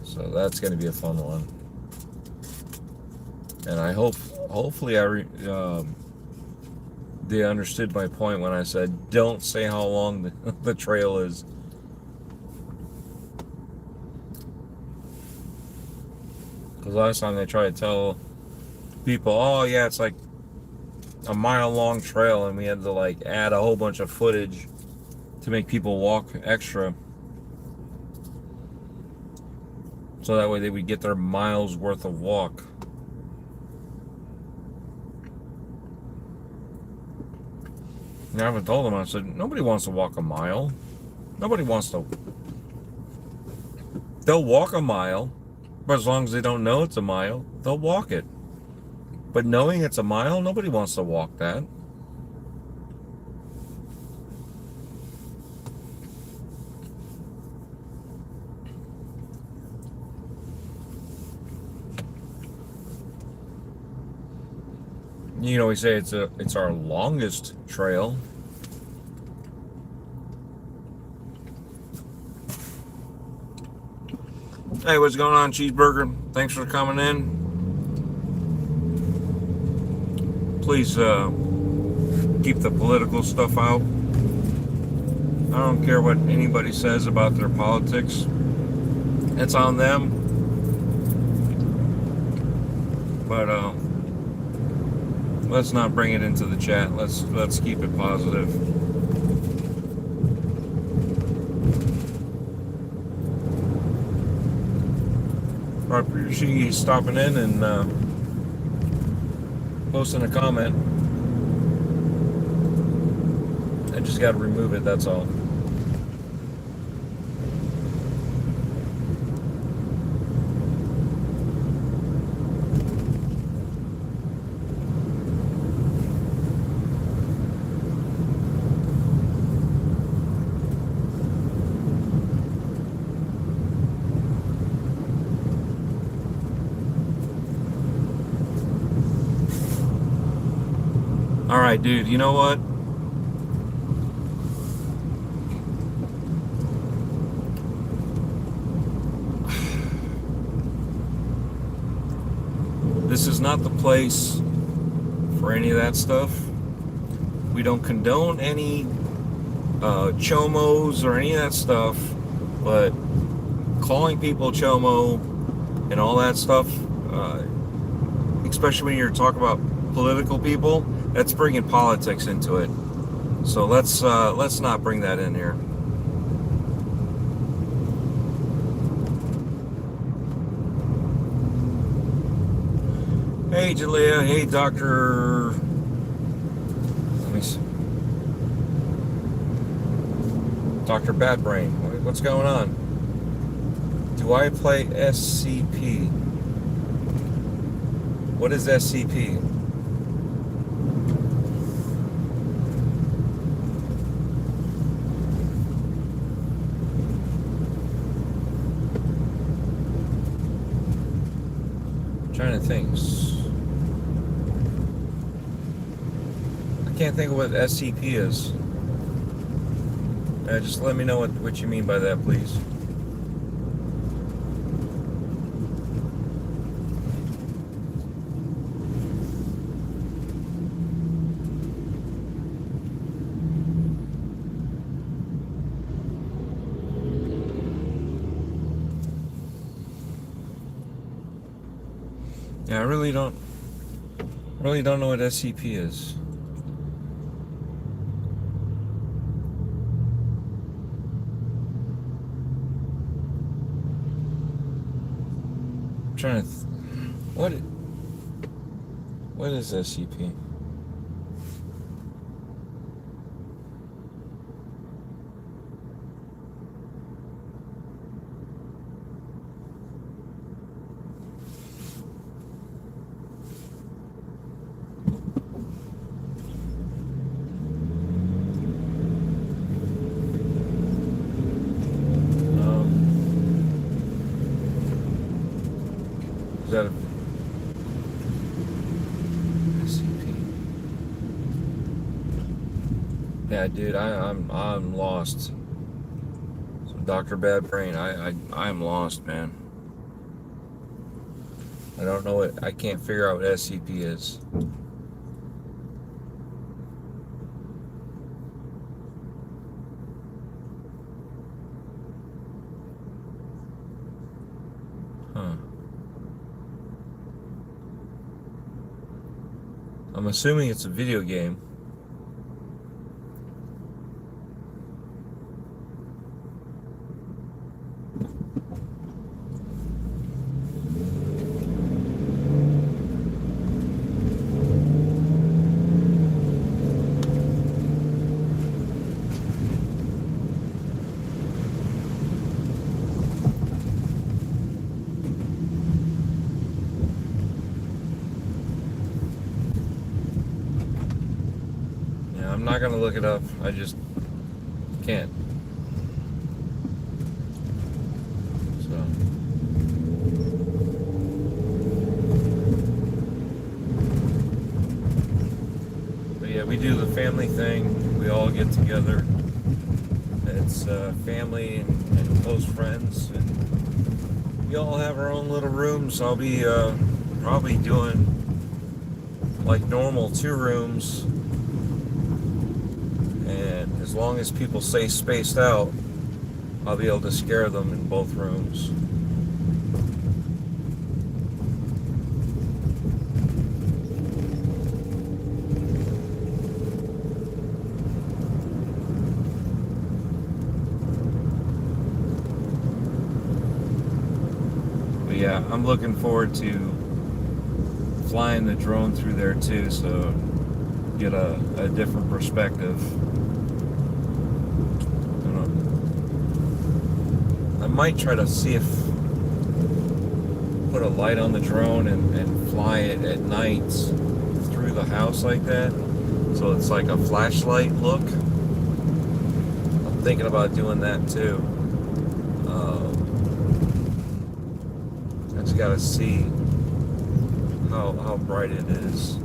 So that's gonna be a fun one. And I hopefully they understood my point when I said don't say how long the trail is. Because last time they tried to tell people, oh yeah, it's like a mile-long trail, and we had to like add a whole bunch of footage to make people walk extra, so that way they would get their miles worth of walk. And I haven't told them. I said, nobody wants to walk a mile. Nobody wants to. They'll walk a mile, but as long as they don't know it's a mile, they'll walk it. But knowing it's a mile, nobody wants to walk that. We say it's our longest trail. Hey, what's going on, Cheeseburger? Thanks for coming in. Please keep the political stuff out. I don't care what anybody says about their politics. It's on them. But let's not bring it into the chat. Let's keep it positive. I appreciate you stopping in and posting a comment. I just got to remove it, that's all. All right, dude, you know what? This is not the place for any of that stuff. We don't condone any chomos or any of that stuff, but calling people chomo and all that stuff, especially when you're talking about political people, that's bringing politics into it. So let's not bring that in here. Hey, Jalea. Hey, Dr. Let me see. Dr. Badbrain. What's going on? Do I play SCP? What is SCP? I'm trying to think. I can't think of what SCP is. Just let me know what you mean by that, please. Yeah, I really don't know what SCP is. I'm trying to what is SCP? Is that a SCP? Yeah, dude, I'm lost. So Dr. Bad Brain, I'm lost, man. I don't know I can't figure out what SCP is. Huh. I'm assuming it's a video game. I'm not gonna look it up. I just can't. So. But yeah, we do the family thing. We all get together. It's family and close friends, and we all have our own little rooms. I'll be probably doing like normal 2 rooms. And as long as people stay spaced out, I'll be able to scare them in both rooms. But yeah, I'm looking forward to flying the drone through there too, so get a different perspective. I might try to see if put a light on the drone and fly it at night through the house like that, so it's like a flashlight look. I'm thinking about doing that too. I just gotta see how bright it is.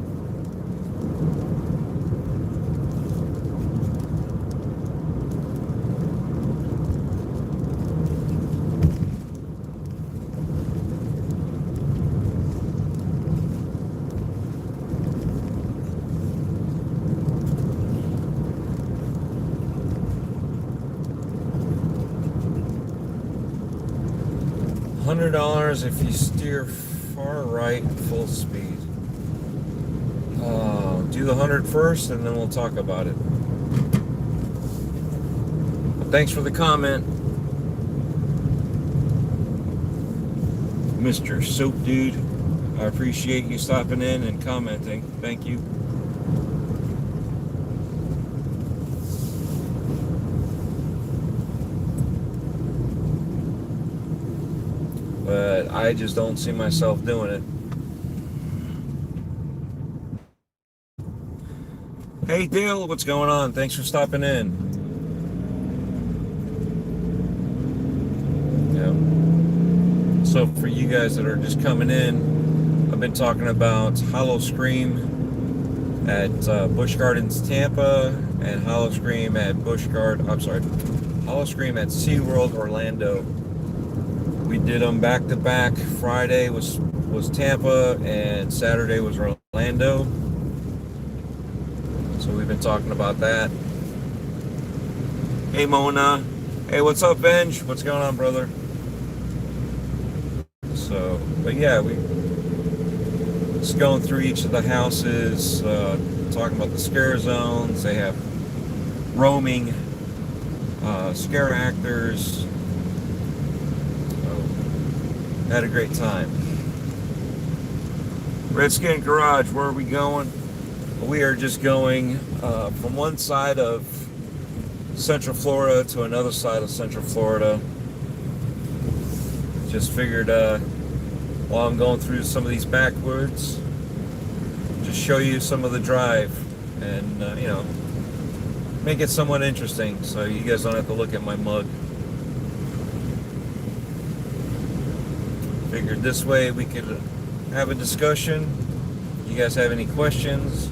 $100 if you steer far right full speed. Do the 100 first and then we'll talk about it. Thanks for the comment, Mr. Soap Dude. I appreciate you stopping in and commenting. Thank you. But I just don't see myself doing it. Hey Dale, what's going on? Thanks for stopping in. Yeah. So for you guys that are just coming in, I've been talking about Hollow Scream at Busch Gardens Tampa and Hollow Scream at Hollow Scream at SeaWorld Orlando. We did them back to back. Friday was Tampa and Saturday was Orlando. So we've been talking about that. Hey Mona. Hey, what's up, Benj? What's going on, brother? So, but yeah, we just going through each of the houses, talking about the scare zones. They have roaming scare actors. So, had a great time. Redskin Garage, where are we going? We are just going from one side of Central Florida to another side of Central Florida. Just figured while I'm going through some of these backwoods, just show you some of the drive and you know, make it somewhat interesting so you guys don't have to look at my mug. Figured this way we could have a discussion. You guys have any questions?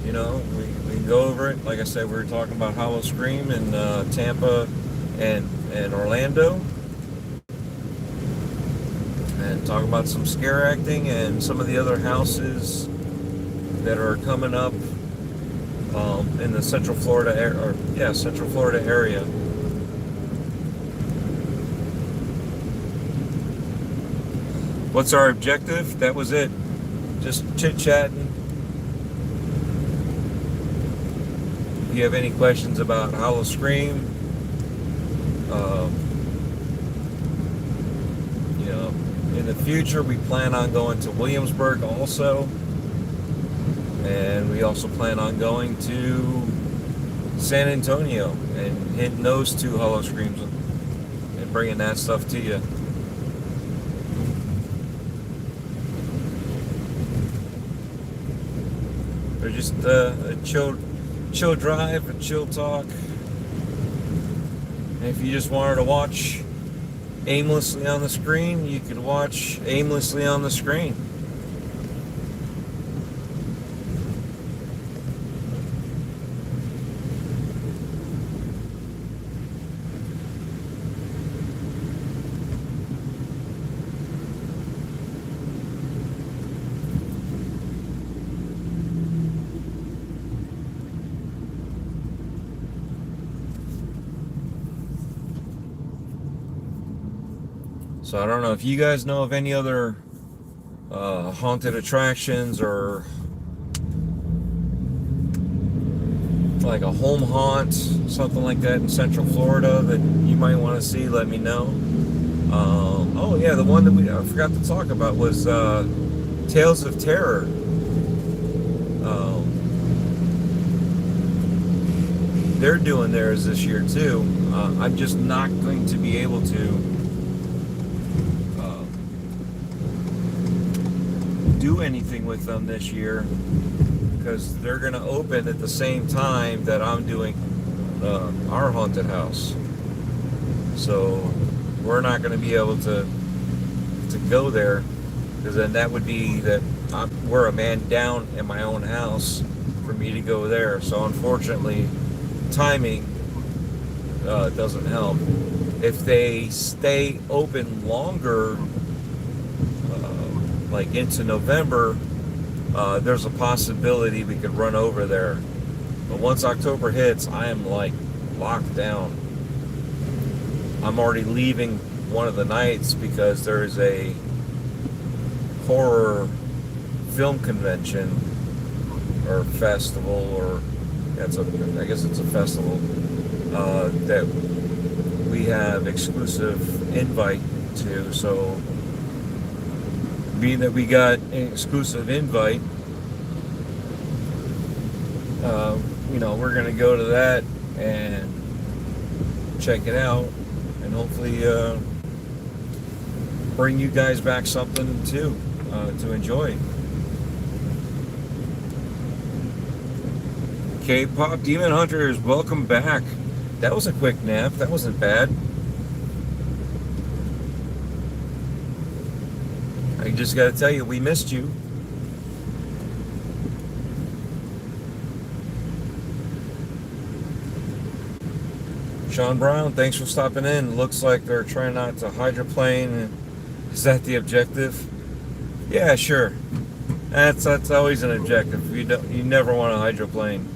You know, we can go over it. Like I said, we were talking about Hollow Scream in Tampa and Orlando. And talk about some scare acting and some of the other houses that are coming up in the Central Florida area. What's our objective? That was it. Just chit-chatting. If you have any questions about Hollow Scream, you know, in the future we plan on going to Williamsburg also, and we also plan on going to San Antonio and hitting those two Hollow Screams and bringing that stuff to you. They're just a chill drive, a chill talk. And if you just wanted to watch aimlessly on the screen, you could watch aimlessly on the screen. So I don't know if you guys know of any other haunted attractions or like a home haunt, something like that in Central Florida that you might want to see. Let me know. Oh yeah, the one that I forgot to talk about was Tales of Terror. They're doing theirs this year too. I'm just not going to be able to do anything with them this year because they're going to open at the same time that I'm doing our haunted house. So we're not going to be able to go there because then that would be that we're a man down in my own house for me to go there. So unfortunately, timing doesn't help. If they stay open longer, like into November, there's a possibility we could run over there. But once October hits, I am like locked down. I'm already leaving one of the nights because there is a horror film convention or festival, or I guess it's a festival that we have exclusive invite to. So being that we got an exclusive invite, we're gonna go to that and check it out, and hopefully bring you guys back something too to enjoy. K-pop Demon Hunters, welcome back. That was a quick nap. That wasn't bad. I just gotta tell you, we missed you. Sean Brown, thanks for stopping in. Looks like they're trying not to hydroplane. Is that the objective? Yeah, sure. That's always an objective. You never want to hydroplane.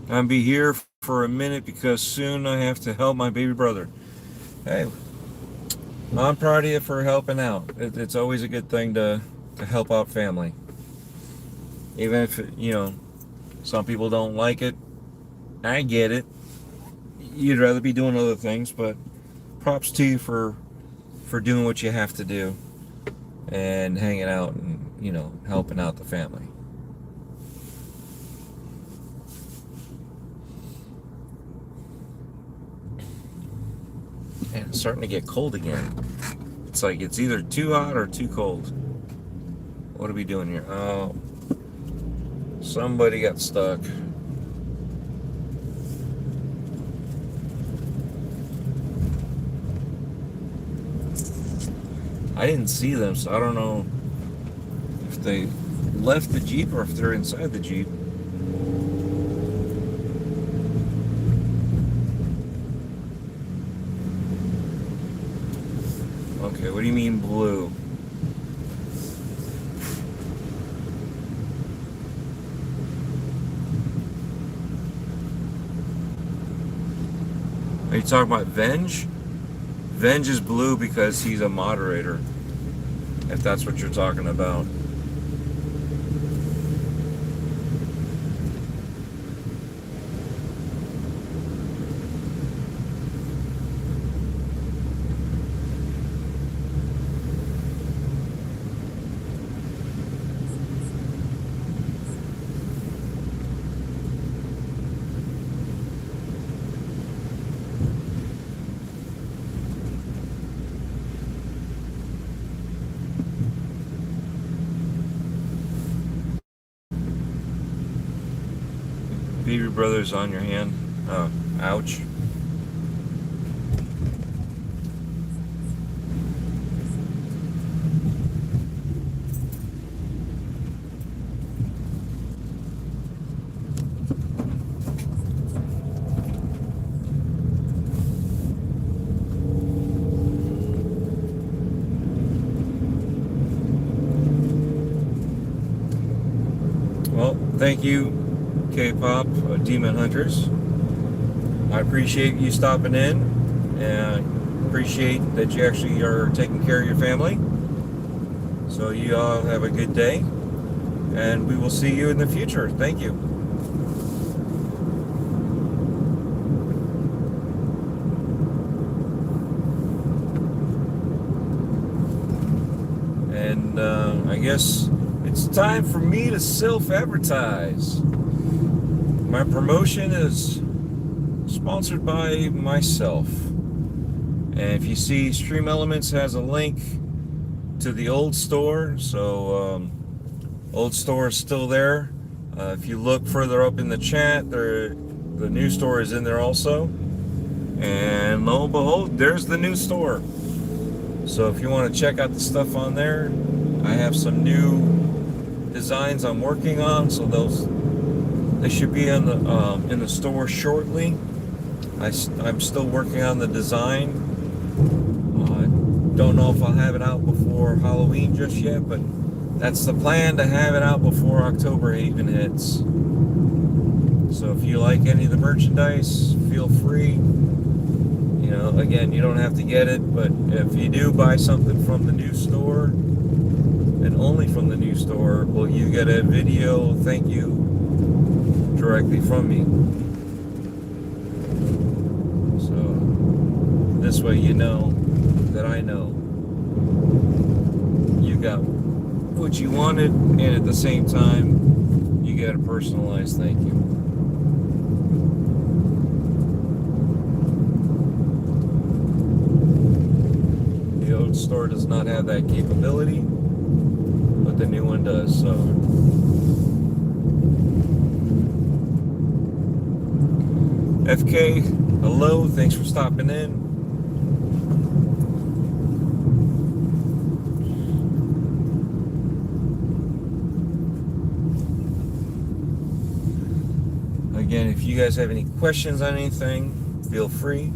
I'll be here for a minute because soon I have to help my baby brother. Hey, I'm proud of you for helping out. It's always a good thing to help out family. Even if, some people don't like it. I get it. You'd rather be doing other things, but props to you for doing what you have to do and hanging out and, helping out the family. And it's starting to get cold again. It's like it's either too hot or too cold. What are we doing here? Oh, somebody got stuck. I didn't see them, so I don't know if they left the Jeep or if they're inside the Jeep. Okay, what do you mean blue? Are you talking about Venge? Venge is blue because he's a moderator, if that's what you're talking about. Baby brother's on your hand. Oh, ouch. Well, thank you, K-pop Demon Hunters. I appreciate you stopping in, and appreciate that you actually are taking care of your family. So you all have a good day, and we will see you in the future. Thank you. And I guess it's time for me to self-advertise. My promotion is sponsored by myself. And if you see, Stream Elements has a link to the old store. So old store is still there. If you look further up in the chat, the new store is in there also. And lo and behold, there's the new store. So if you want to check out the stuff on there, I have some new designs I'm working on. So they should be in the store shortly. I'm still working on the design. Don't know if I'll have it out before Halloween just yet, but that's the plan, to have it out before October even hits. So So if you like any of the merchandise, feel free. You know, again, you don't have to get it, but if you do buy something from the new store, and only from the new store, will you get a video thank you directly from me. So this way you know that I know you got what you wanted, and at the same time you get a personalized thank you. The old store does not have that capability, but the new one does. So FK, hello, thanks for stopping in. Again, if you guys have any questions on anything, feel free.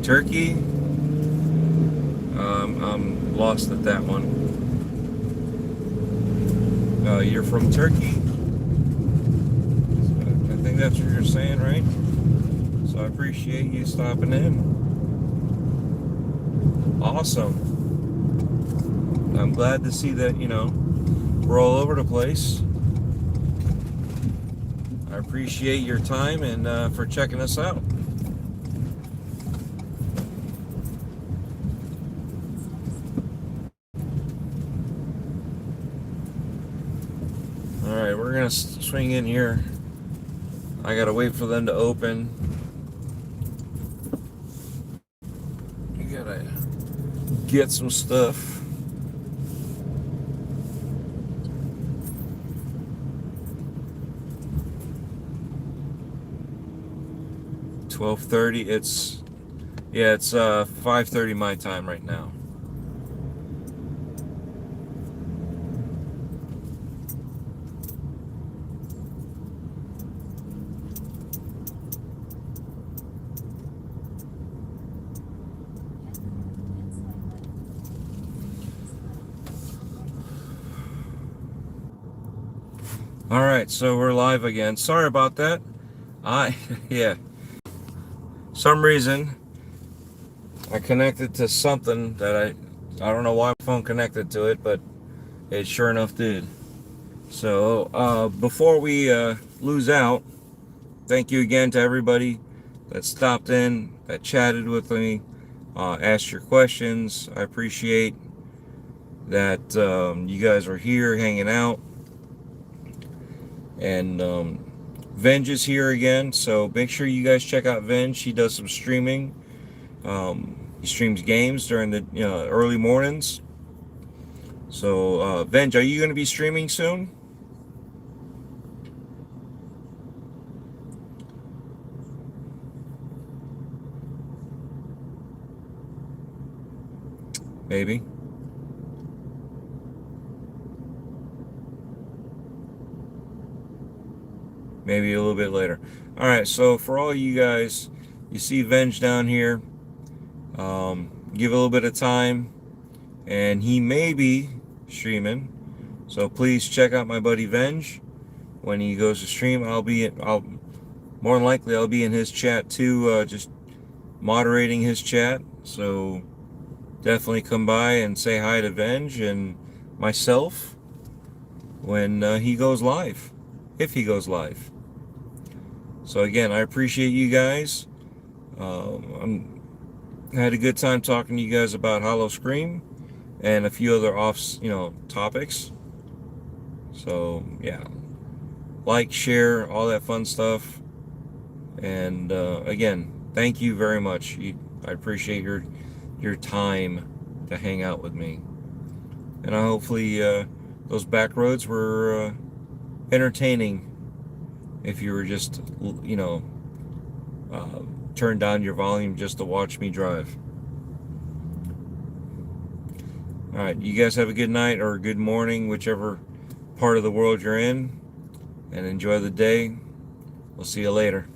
Turkey, I'm lost at that one. You're from Turkey? So I think that's what you're saying, right? So I appreciate you stopping in. Awesome. I'm glad to see that, you know, we're all over the place. I appreciate your time and for checking us out. Alright, we're gonna swing in here. I gotta wait for them to open. You gotta get some stuff. $12:30. It's 5:30 my time right now. All right, so we're live again. Sorry about that. Some reason I connected to something that I don't know why my phone connected to it, but it sure enough did. So before we lose out, thank you again to everybody that stopped in, that chatted with me, asked your questions. I appreciate that you guys are here hanging out. And Venge is here again, so make sure you guys check out Venge. He does some streaming. He streams games during the early mornings. So Venge, are you going to be streaming soon? Maybe. Maybe a little bit later. All right, so for all you guys, you see Venge down here. Give a little bit of time, and he may be streaming. So please check out my buddy Venge when he goes to stream. I'll more than likely I'll be in his chat too, just moderating his chat. So definitely come by and say hi to Venge and myself when he goes live, if he goes live. So again, I appreciate you guys. I had a good time talking to you guys about Hollow Scream and a few other topics. So yeah, like, share, all that fun stuff. And again, thank you very much. I appreciate your time to hang out with me. And hopefully those back roads were entertaining if you were just, turn down your volume just to watch me drive. Alright, you guys have a good night or a good morning, whichever part of the world you're in, and enjoy the day. We'll see you later.